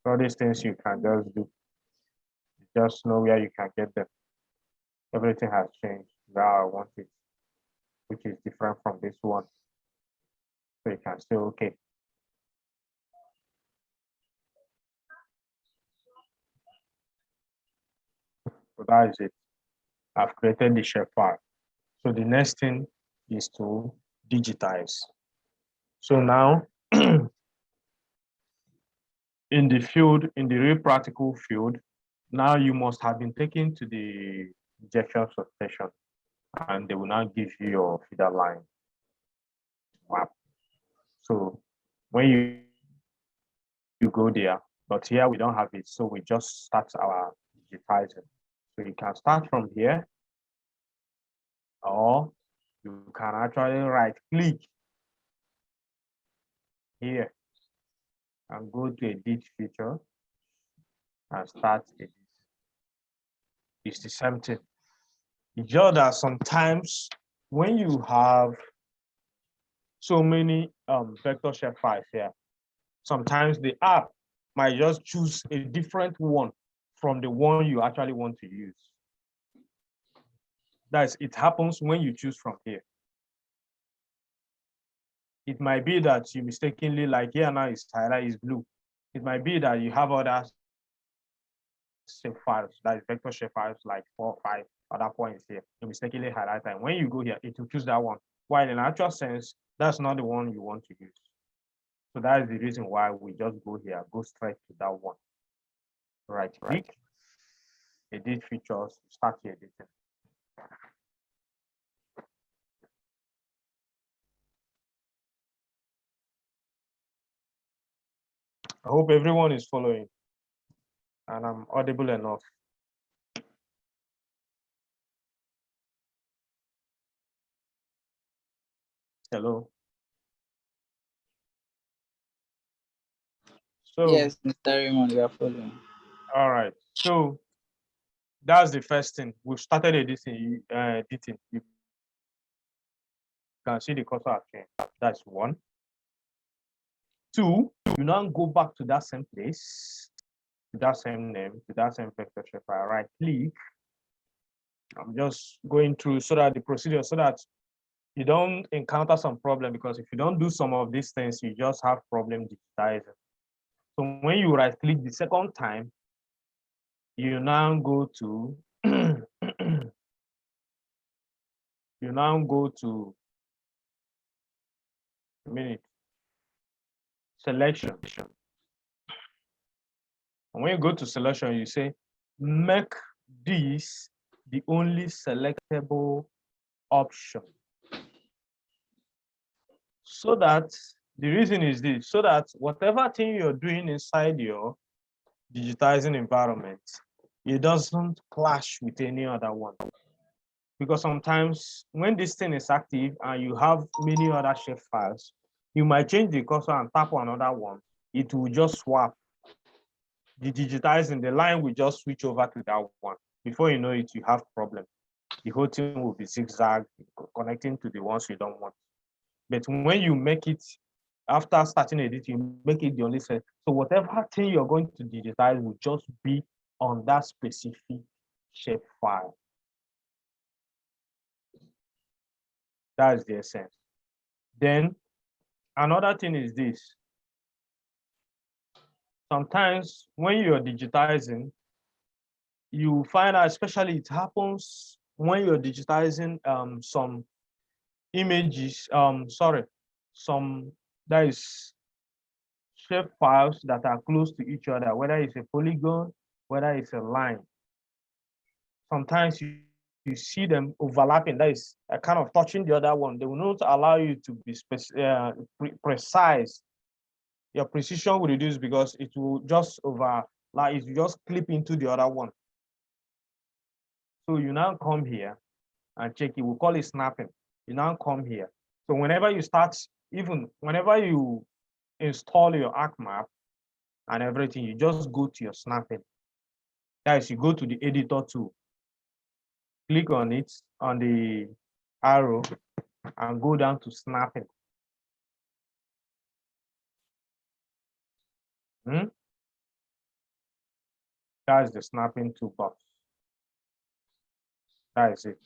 All these things you can just do. You just know where you can get them. Everything has changed. Now I want it, which is different from this one. So you can say, okay. So that is it. I've created the shapefile. So the next thing is to digitize. So now, in the field, in the real practical field, now you must have been taken to the injection substation, and they will now give you your feeder line map. So when you go there, but here we don't have it, so we just start our digitizing. So you can start from here, or you can actually right click here and go to edit feature and start edit. It's the same thing. It's just that sometimes when you have so many vector shape files here, sometimes the app might just choose a different one from the one you actually want to use. That's, it happens when you choose from here. It might be that you mistakenly, like here now is highlight is blue. It might be that you have other shape files, that is vector shape files, like 4 or 5 other points here. You mistakenly highlight, and when you go here, it will choose that one. While in actual sense, that's not the one you want to use. So that is the reason why we just go here, go straight to that one. Right click, edit features, start editing. I hope everyone is following and I'm audible enough. Hello. So Yes, Mr. Raymond, we are following. all right. So that's the first thing. We've started editing. You can see the cursor has changed. That's 1. 2, you now go back to that same place, to that same name, to that same vector shape file. Right click. I'm just going through so that the procedure, so that you don't encounter some problem, because if you don't do some of these things, you just have problem digitizing. So when you right click the second time, you now go to you now go to a minute selection. And when you go to selection, you say make this the only selectable option. So that the reason is this, so that whatever thing you're doing inside your digitizing environment, it doesn't clash with any other one. because sometimes when this thing is active and you have many other shape files, you might change the cursor and tap on another one. It will just swap. The digitizing, the line will just switch over to that one. Before you know it, you have problem. The whole thing will be zigzag, connecting to the ones you don't want. But when you make it, after starting editing, you make it the only set. So whatever thing you're going to digitize will just be on that specific shape file. That's the essence. Then another thing is this. Sometimes when you're digitizing, you find out, especially it happens when you're digitizing some images, some that is shape files that are close to each other, whether it's a polygon, whether it's a line. Sometimes you see them overlapping, that is kind of touching the other one. They will not allow you to be precise. Your precision will reduce because it will just it will just clip into the other one. So you now come here and check it. We'll call it snapping. You now come here. So whenever you start, even whenever you install your ArcMap and everything, you just go to your snapping. That is, you go to the editor tool, click on it, on the arrow, and go down to snapping. That's the snapping toolbox. That is it.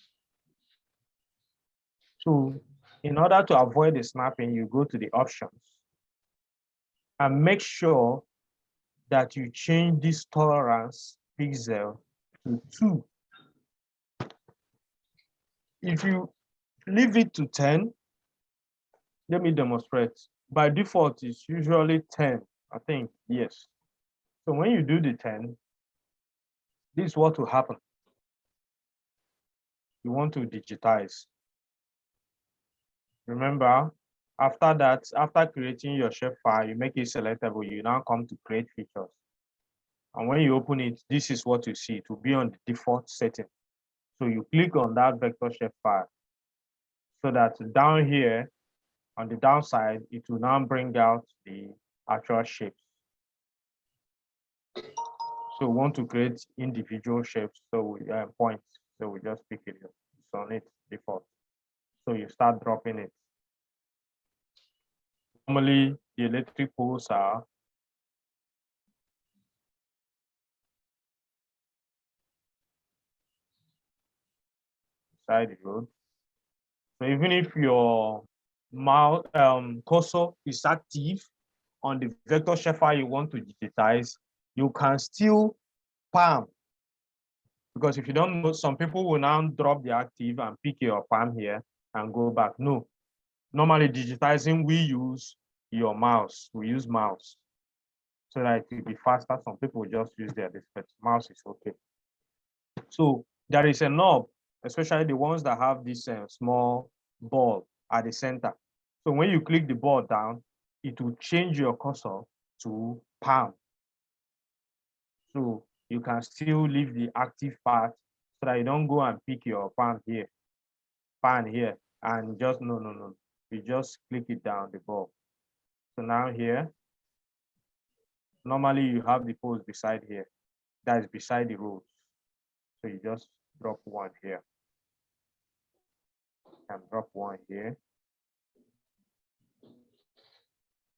So in order to avoid the snapping, you go to the options and make sure that you change this tolerance pixel to 2. If you leave it to 10, let me demonstrate. By default, it's usually 10, I think, yes. So when you do the 10, this is what will happen. You want to digitize. Remember, after that, after creating your shapefile, you make it selectable, you now come to create features. And when you open it, this is what you see. It will be on the default setting. So you click on that vector shapefile so that down here on the downside, it will now bring out the actual shapes. So we want to create individual shapes, so we points. So we just pick it. It's on it default. So you start dropping it. Normally, the electric poles are beside the road. So even if your mouse cursor is active on the vector shapefile you want to digitize, you can still palm. Because if you don't know, some people will now drop the active and pick your palm here and go back. No. Normally digitizing, we use your mouse. We use mouse so that it will be faster. Some people just use their display. Mouse is okay. So there is a knob, especially the ones that have this small ball at the center. So when you click the ball down, it will change your cursor to palm. So you can still leave the active part so that you don't go and pick your palm here, and just, no. You just click it down the ball. So now here, normally you have the post beside here. That is beside the road. So you just drop one here. And drop one here.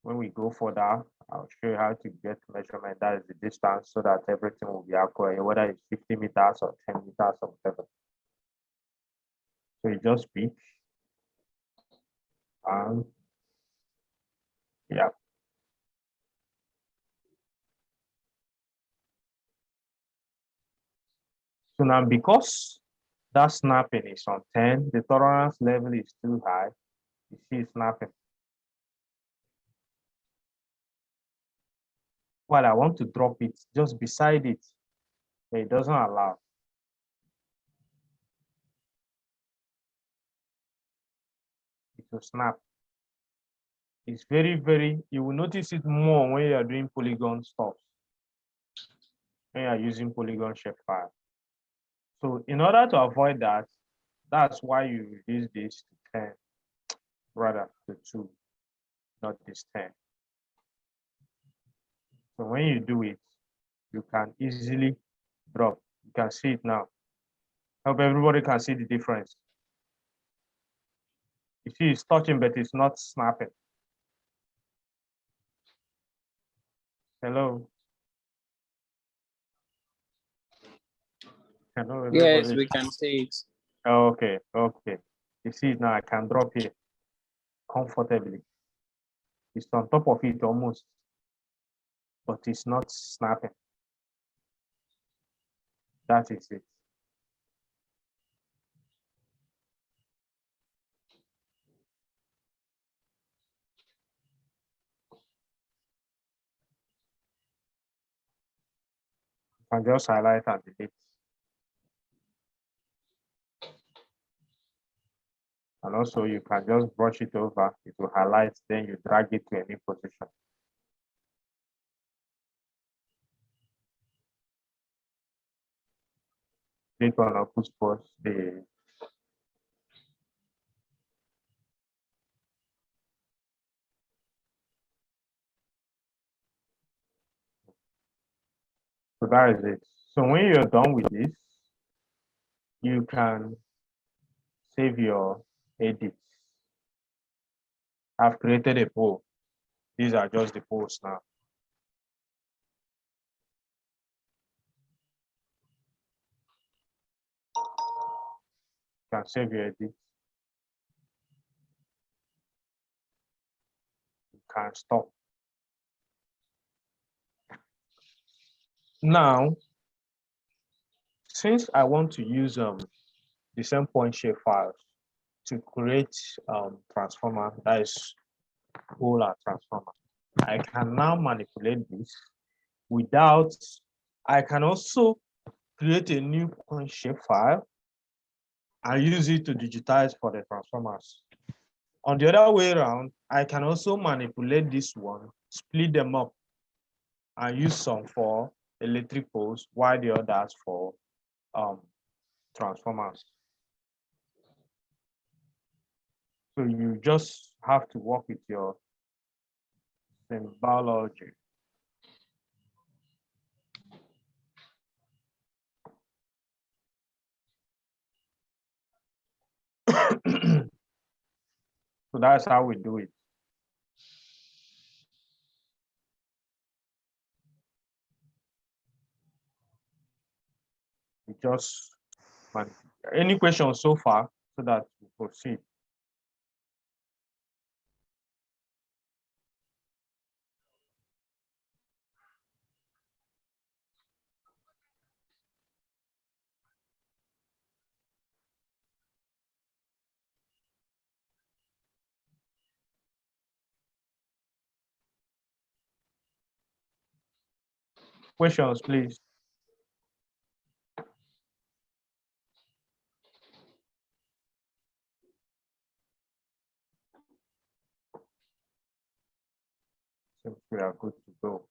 When we go further, I'll show you how to get measurement. That is the distance, so that everything will be accurate, whether it's 50 meters or 10 meters or whatever. So you just pick. And yeah. So now, because that snapping is on 10, the tolerance level is too high. You see snapping. Well, I want to drop it just beside it, but it doesn't allow. It will snap. It's very, you will notice it more when you are doing polygon stuff, when you are using polygon shapefile. So in order to avoid that, That's why you reduce this to 10 rather to 2, not this 10. So when you do it, you can easily drop. You can see it now. Hope everybody can see the difference. You see it's touching, but it's not snapping. Hello? Hello, Yes, everybody? we can see it. Okay, okay. You see it now, I can drop here comfortably. It's on top of it almost, but it's not snapping. That is it. You can just highlight and delete. And also you can just brush it over, it will highlight, then you drag it to any position. Click on Opus Post, so that is it. So when you're done with this, you can save your edits. I've created a poll. These are just the polls now. You can save your edits. You can stop. Now, since I want to use the same point shape files to create transformer, that is polar transformer, I can now manipulate this without, I can also create a new point shape file and use it to digitize for the transformers. On the other way around, I can also manipulate this one, split them up, and use some for electric poles, while the others for transformers. So you just have to work with your symbology. So that's how we do it. We just, any questions so far so that we proceed? Questions, please. Since we are good to go.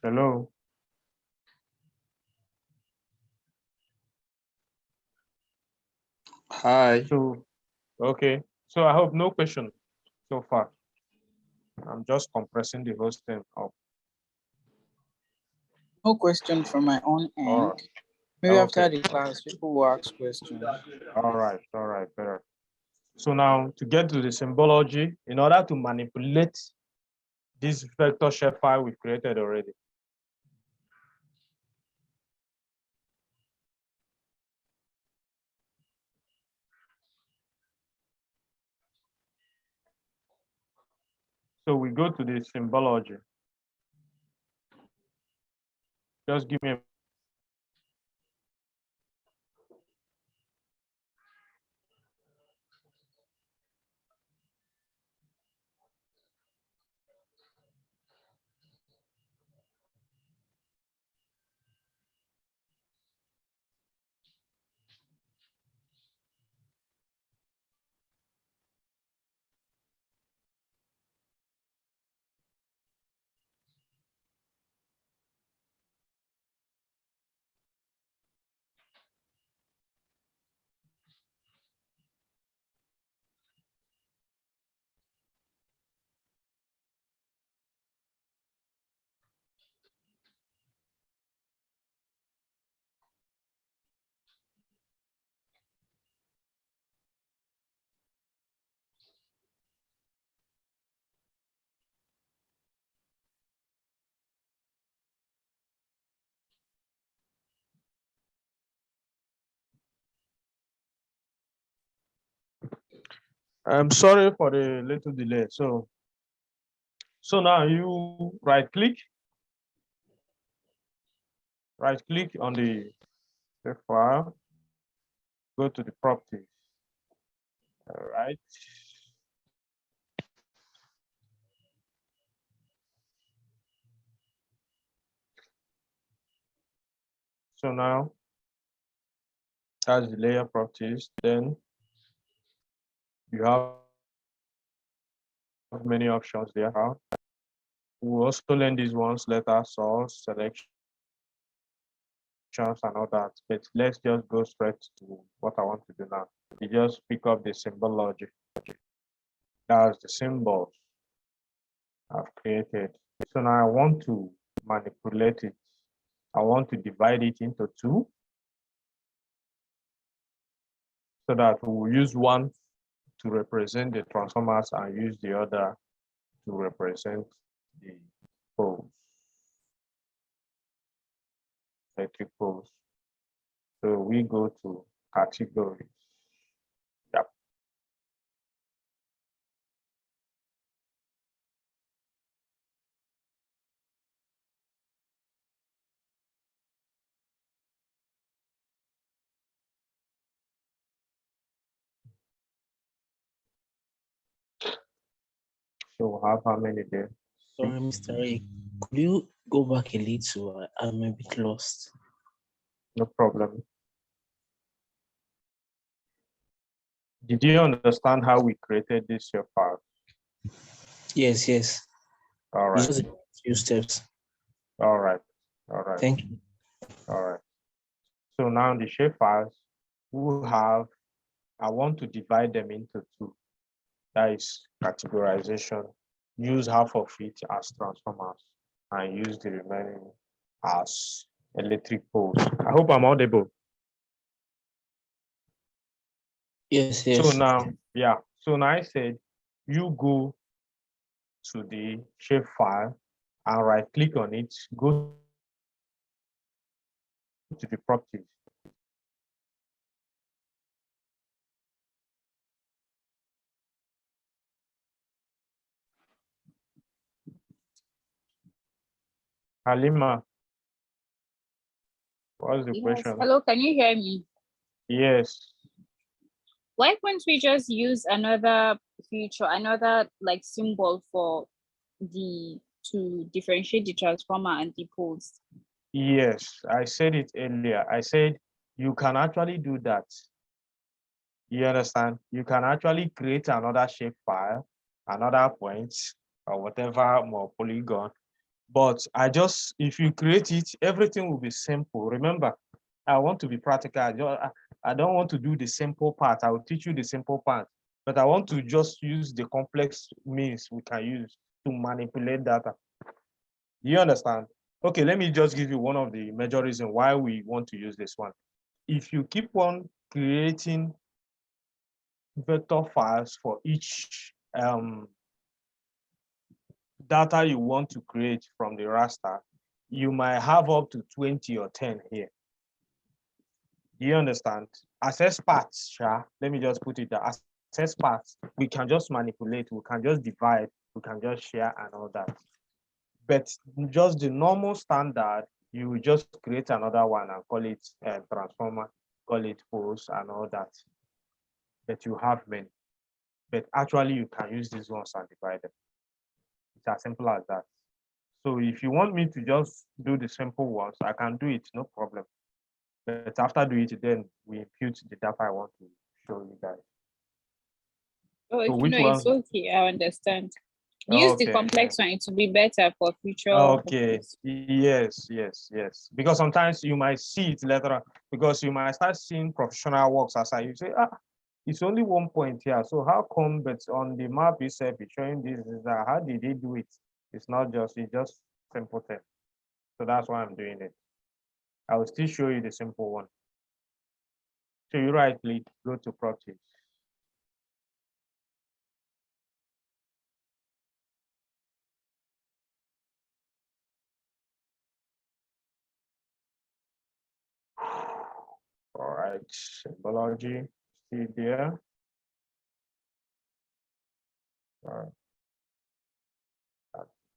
Hello. Hi. So, okay. So I hope no question so far. I'm just compressing the whole thing up. No question from my own end. All right. Maybe after Okay. the class, people will ask questions. All right, better. So now to get to the symbology, in order to manipulate this vector shape file we've created already. So we go to the symbology. Just give me a I'm sorry for the little delay. So now you right click on the file, go to the properties. All right. So now that's the layer properties. Then you have many options there. We'll also learn these ones, letter, source, selection, and all that. But let's just go straight to what I want to do now. You just pick up the symbol logic. That's the symbols I've created. So now I want to manipulate it. I want to divide it into two so that we'll use one to represent the transformers and use the other to represent the poles, electric poles. So we go to categories. Yep. So we'll have how many there? Sorry, Mr. Ray. Could you go back a little? I'm a bit lost. No problem. Did you understand how we created this your file? Yes, yes. All It's right. just a few steps. All right. All right. Thank you. All right. So now the shape files will have, I want to divide them into two. That is categorization. Use half of it as transformers and use the remaining as electric poles. I hope I'm audible. Yes, yes. So now, yeah. So now I said you go to the shape file and right click on it, go to the properties. Halima, what's the Yes. question? Hello, can you hear me? Yes. Why can't we just use another feature, another like symbol for the to differentiate the transformer and the poles? Yes, I said it earlier. I said you can actually do that. You understand? You can actually create another shape file, another point, or whatever more polygon. But if you create it, everything will be simple. Remember, I want to be practical. I don't want to do the simple part. I will teach you the simple part. But I want to just use the complex means we can use to manipulate data. You understand? Okay, let me just give you one of the major reasons why we want to use this one. If you keep on creating vector files for each data you want to create from the raster, you might have up to 20 or 10 here. Do you understand? Access paths, let me just put it there. Access paths, we can just manipulate, we can just divide, we can just share and all that. But just the normal standard, you will just create another one and call it transformer, call it poles and all that. But you have many. But actually, you can use these ones and divide them. It's as simple as that. So if you want me to just do the simple ones, I can do it, no problem. But after doing it, then we impute the data I want to show you guys. Oh, So which no, one? it's okay. I understand. Use the complex one. It will be better for future. Okay. purpose. Yes. Because sometimes you might see it later on, because you might start seeing professional works as you say, it's only 1 point here. So how come, but on the map itself, it's showing this, that. How did they do it? It's just simple thing. So that's why I'm doing it. I will still show you the simple one. So you right click, go to properties. All right, symbology, see there.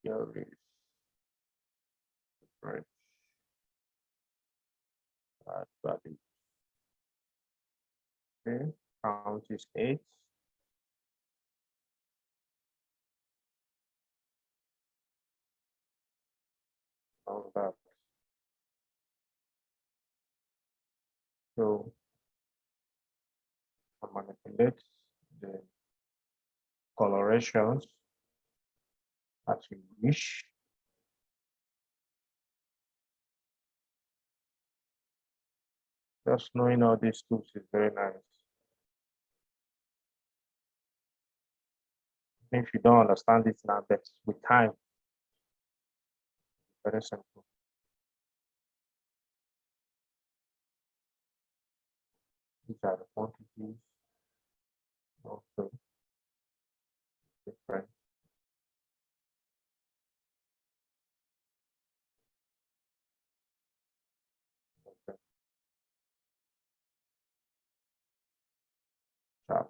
Categories. Right. Value. Okay. Count is 8. All that. So I manipulate the colorations as you wish. Just knowing all these tools is very nice. If you don't understand it now, but with time, very simple. These are the quantities, also different. Okay. Charts.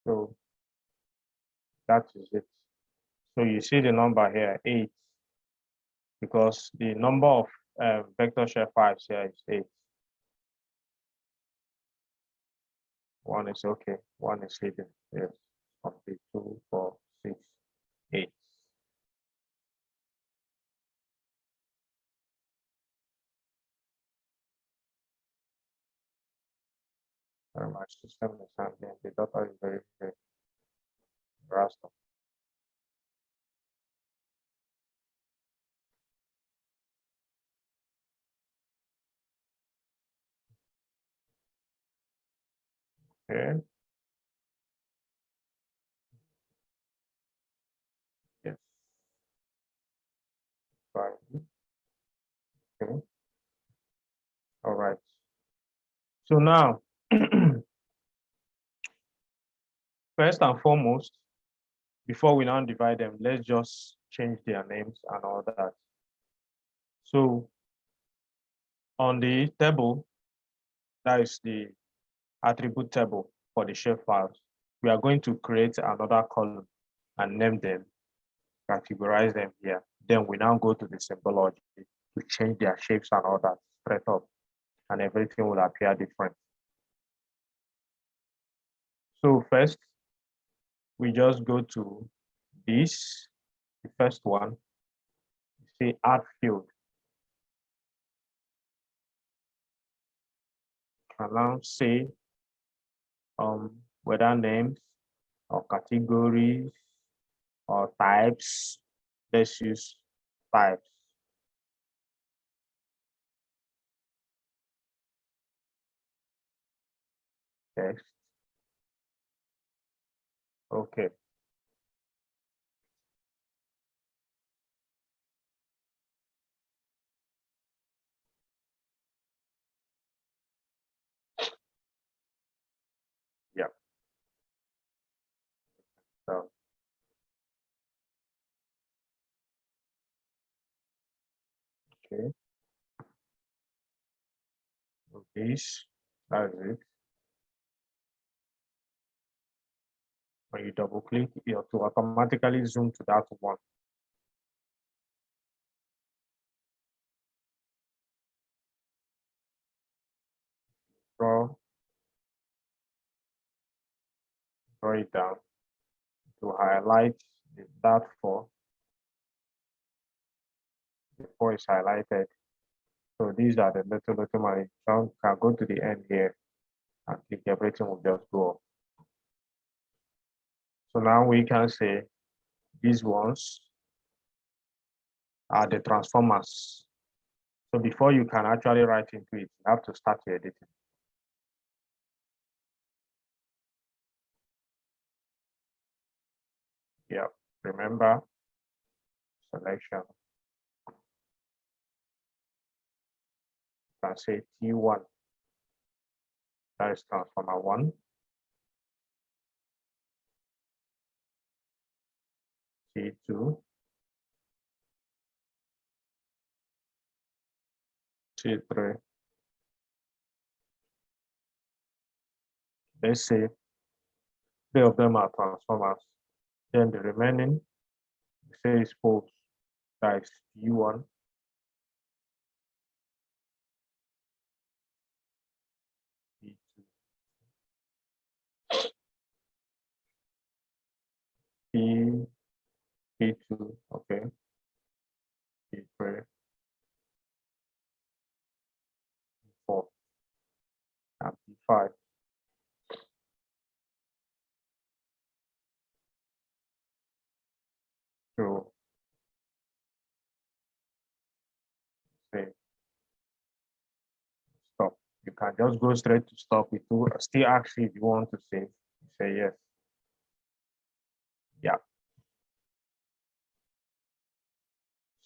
So that is it. So you see the number here, 8, because the number of vector share files here is 8. 1 is okay, 1 is hidden. Yes, complete 2, 4, 6, 8. Very much system is handling the data is very, very raster. Okay. Yes. Fine. Okay. All right. So now, first and foremost, before we now divide them, let's just change their names and all that. So on the table, that is the attribute table for the shape files, we are going to create another column and name them, categorize them here. Then we now go to the symbology to change their shapes and all that straight up, and everything will appear different. So first, we just go to this, the first one, say add field. And now say whether names or categories or types. Let's use types. Text. Okay. Yeah. So okay. This, that's it. When you double click, it will automatically zoom to that one. Draw it down to highlight that four. The four is highlighted. So these are the little money. So can go to the end here and click, everything will just go up. So now we can say these ones are the transformers. So before you can actually write into it, you have to start your editing. Yeah, remember selection. You can say T1, that is transformer 1. T2, T3. Let's say 3 of them are transformers. Then the remaining, say, is poles. That is U1. P2. P2, okay. P3. 4. And P5. So, say, stop. You can just go straight to stop. It will still ask you if you want to save. You say yes. Yeah.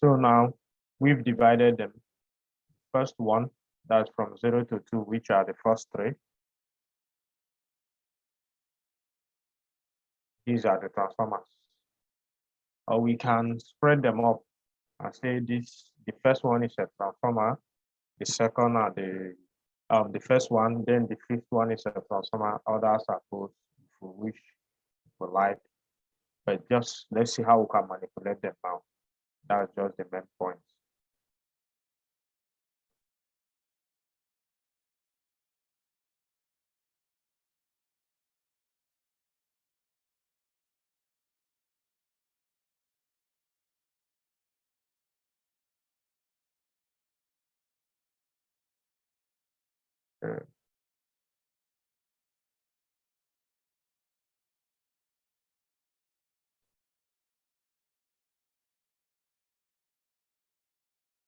So now we've divided them. First one, that's from 0 to 2, which are the first 3. These are the transformers. Or we can spread them up and say this, the first one is a transformer, the second are the first one, then the fifth one is a transformer, others are both if we wish, if we like. But just let's see how we can manipulate them now. That's just the main point.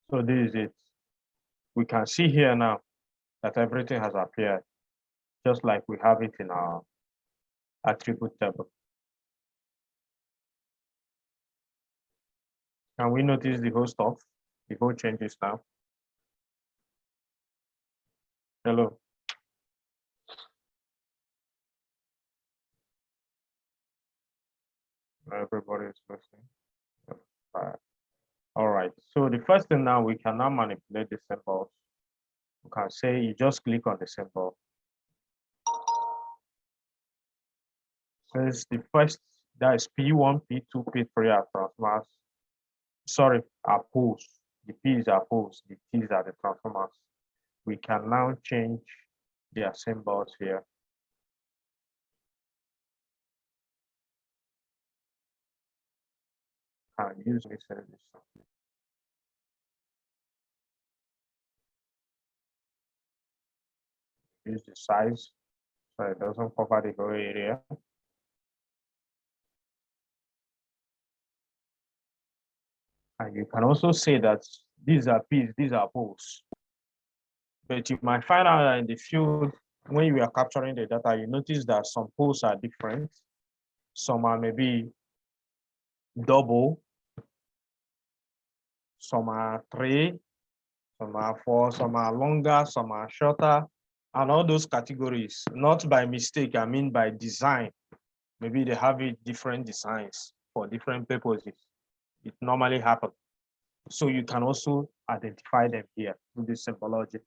So this is it. We can see here now that everything has appeared, just like we have it in our attribute table. Can we notice the whole stuff? The whole changes now. Hello. Everybody is listening. All right. So the first thing now, we can now manipulate the symbols. You can say you just click on the symbol. Since the first, that is P1, P2, P3 are transformers. Sorry, are poles. The P's are poles, the T's are the transformers. We can now change their symbols here. And use this. Use the size so it doesn't cover the whole area. And you can also say that these are P's, these are poles. But you might find out that in the field, when you are capturing the data, you notice that some poles are different. Some are maybe double, some are 3, some are 4, some are longer, some are shorter, and all those categories, not by mistake, I mean by design. Maybe they have it different designs for different purposes. It normally happens. So you can also identify them here through this symbology.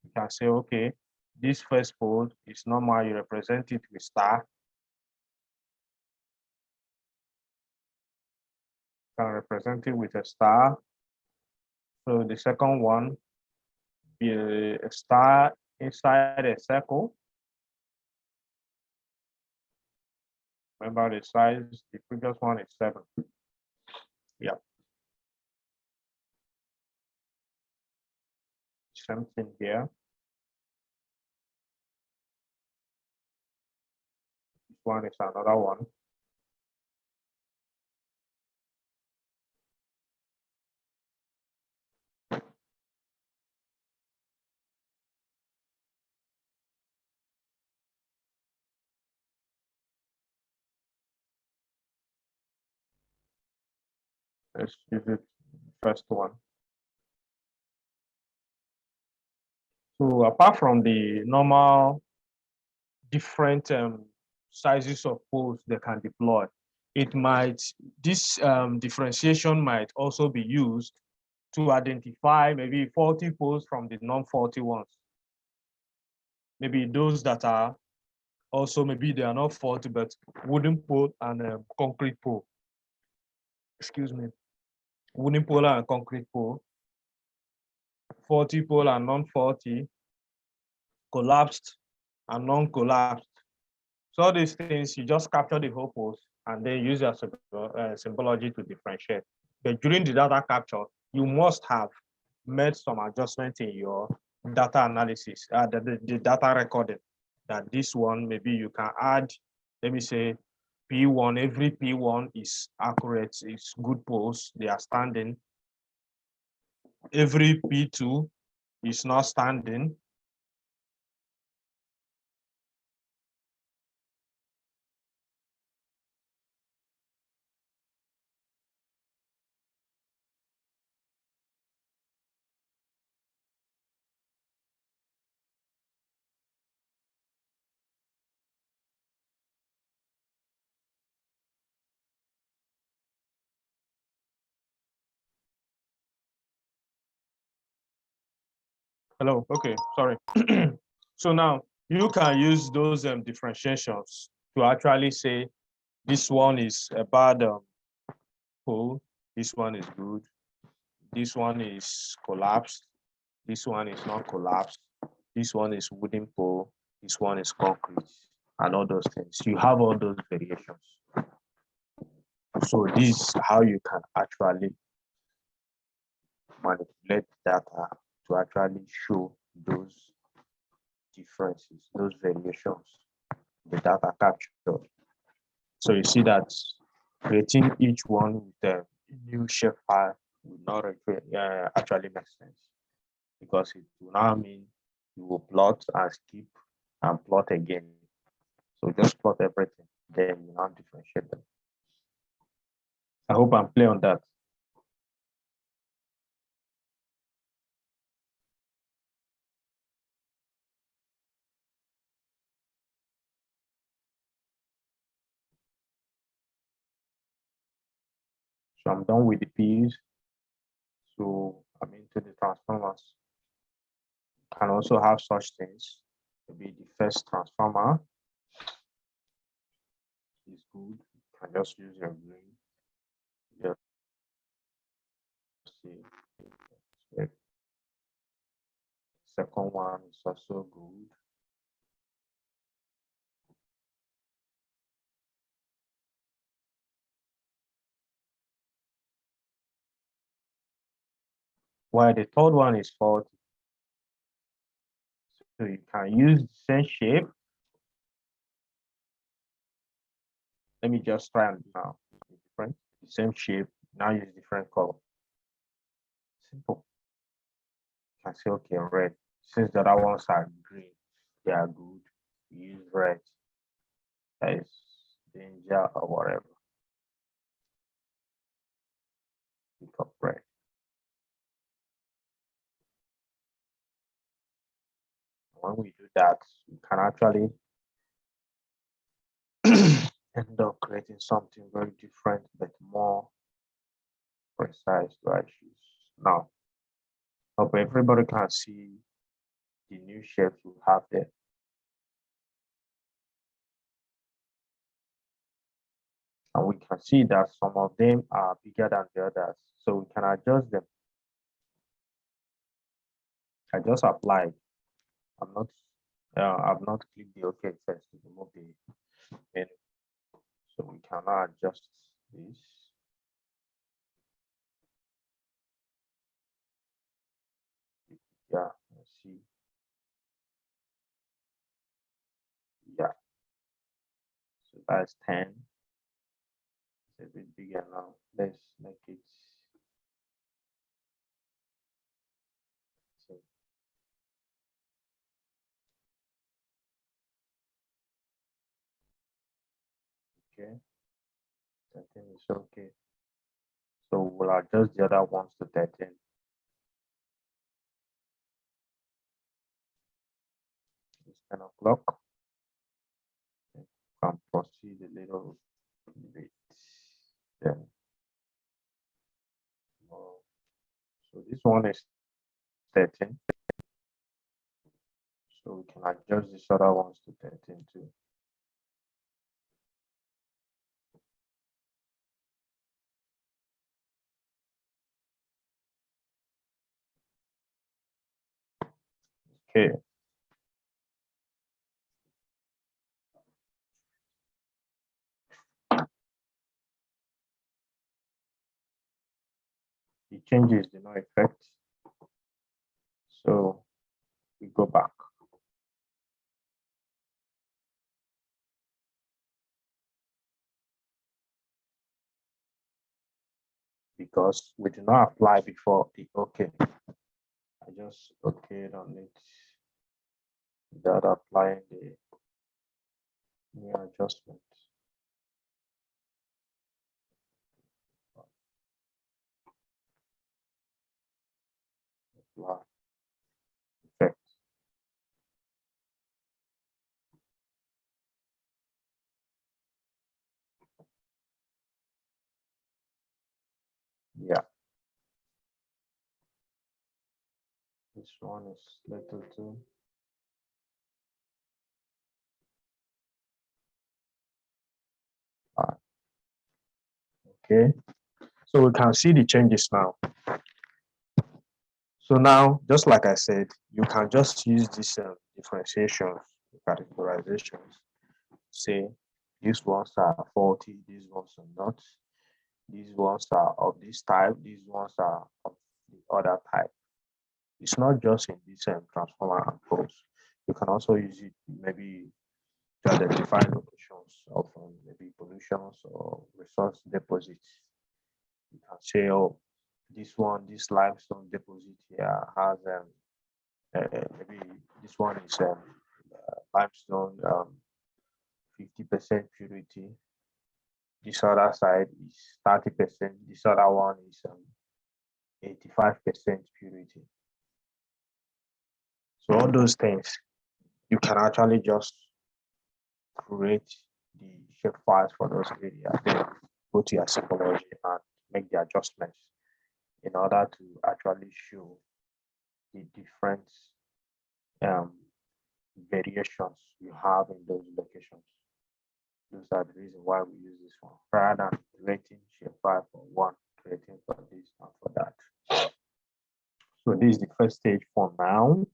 You can say, okay, this first pole is normal, you represent it with star. You can represent it with a star. So the second one, be a star inside a circle. Remember the size, the previous one is 7. Yeah. Same thing here. This one is another one. Let's use it first one. So apart from the normal different sizes of poles they can deploy, it might, this differentiation might also be used to identify maybe faulty poles from the non-faulty ones. Maybe those that are also, maybe they are not faulty, but wooden pole and concrete pole. Excuse me. Wooden pole and concrete pole. Faulty pole and non-faulty. Collapsed and non-collapsed. So all these things, you just capture the whole post and then use your symbology to differentiate. But during the data capture, you must have made some adjustment in your data analysis, the data recording. That this one, maybe you can add, let me say, P1, every P1 is accurate, it's good posts, they are standing. Every P2 is not standing. Hello, okay, sorry. So now you can use those differentiations to actually say this one is a bad pole, this one is good, this one is collapsed, this one is not collapsed, this one is wooden pole, this one is concrete, and all those things. You have all those variations. So this is how you can actually manipulate data to actually show those differences, those variations, the data captured. So you see that creating each one with a new shapefile will not actually make sense, because it will now mean you will plot and skip and plot again. So just plot everything, then you now differentiate them. I hope I'm clear on that. So I'm done with the P's. So I'm into the transformers. Can also have such things. Maybe the first transformer is good. You can just use your green. Just see. Second one is also good. While the third one is faulty. So you can use the same shape. Let me just try and now different. The same shape, now use different color. Simple. You can say, okay, red. Since the other ones are green, they are good. Use red. That is danger or whatever. Pick up red. When we do that, we can actually end up creating something very different but more precise to our issues. Now, hope everybody can see the new shapes we have there. And we can see that some of them are bigger than the others, so we can adjust them. I just applied. I've not clicked the OK test to remove the menu. So we can now adjust this. Yeah, let's see. Yeah. So that's 10. It's a bit bigger now. Let's make it. Okay. 13 is okay. So we'll adjust the other ones to 13. It's 10 o'clock. Can proceed a little bit. Then, so one is 13. So we can adjust these other ones to 13 too. Okay. The changes did not affect. So we go back. Because we did not apply before the okay. I just okayed on it without applying the new adjustment. Apply. Effect. Yeah. This one is little too. Okay. So we can see the changes now. So now, just like I said, you can just use this differentiation, categorizations. Say these ones are faulty, these ones are not. These ones are of this type, these ones are of the other type. It's not just in this transformer and poles. You can also use it maybe to identify locations of maybe pollutions or resource deposits. You can say, oh, this limestone deposit here has maybe this one is limestone 50% purity. This other side is 30%. This other one is 85% purity. So all those things, you can actually just create the shape files for those areas, then go to your symbology and make the adjustments in order to actually show the different variations you have in those locations. Those are the reasons why we use this one, rather than creating shapefile for one, creating for this and for that. So this is the first stage for now.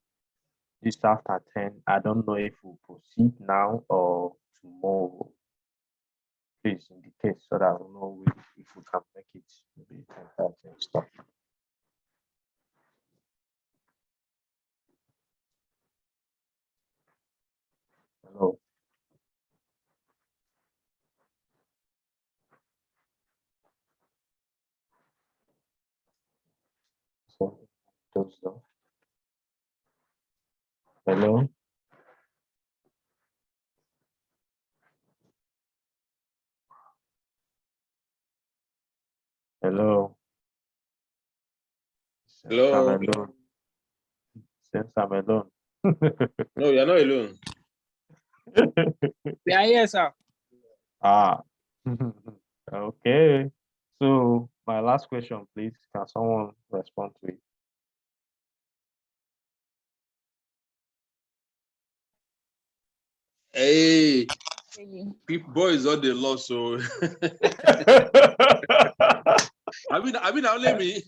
This after 10, I don't know if we'll proceed now or tomorrow. Please indicate so that I will know if we can make it maybe 10:30 stuff. Hello. So those though. Hello. Hello. Hello. I'm alone. Since I'm alone. No, you're not alone. We are here, sir. Ah. Okay. So my last question, please. Can someone respond to it? Hey, Really. people, boys on the law, so I mean, only me.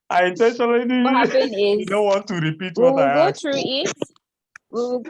I intentionally What happened you is don't want to repeat we what will I go asked. through it. We will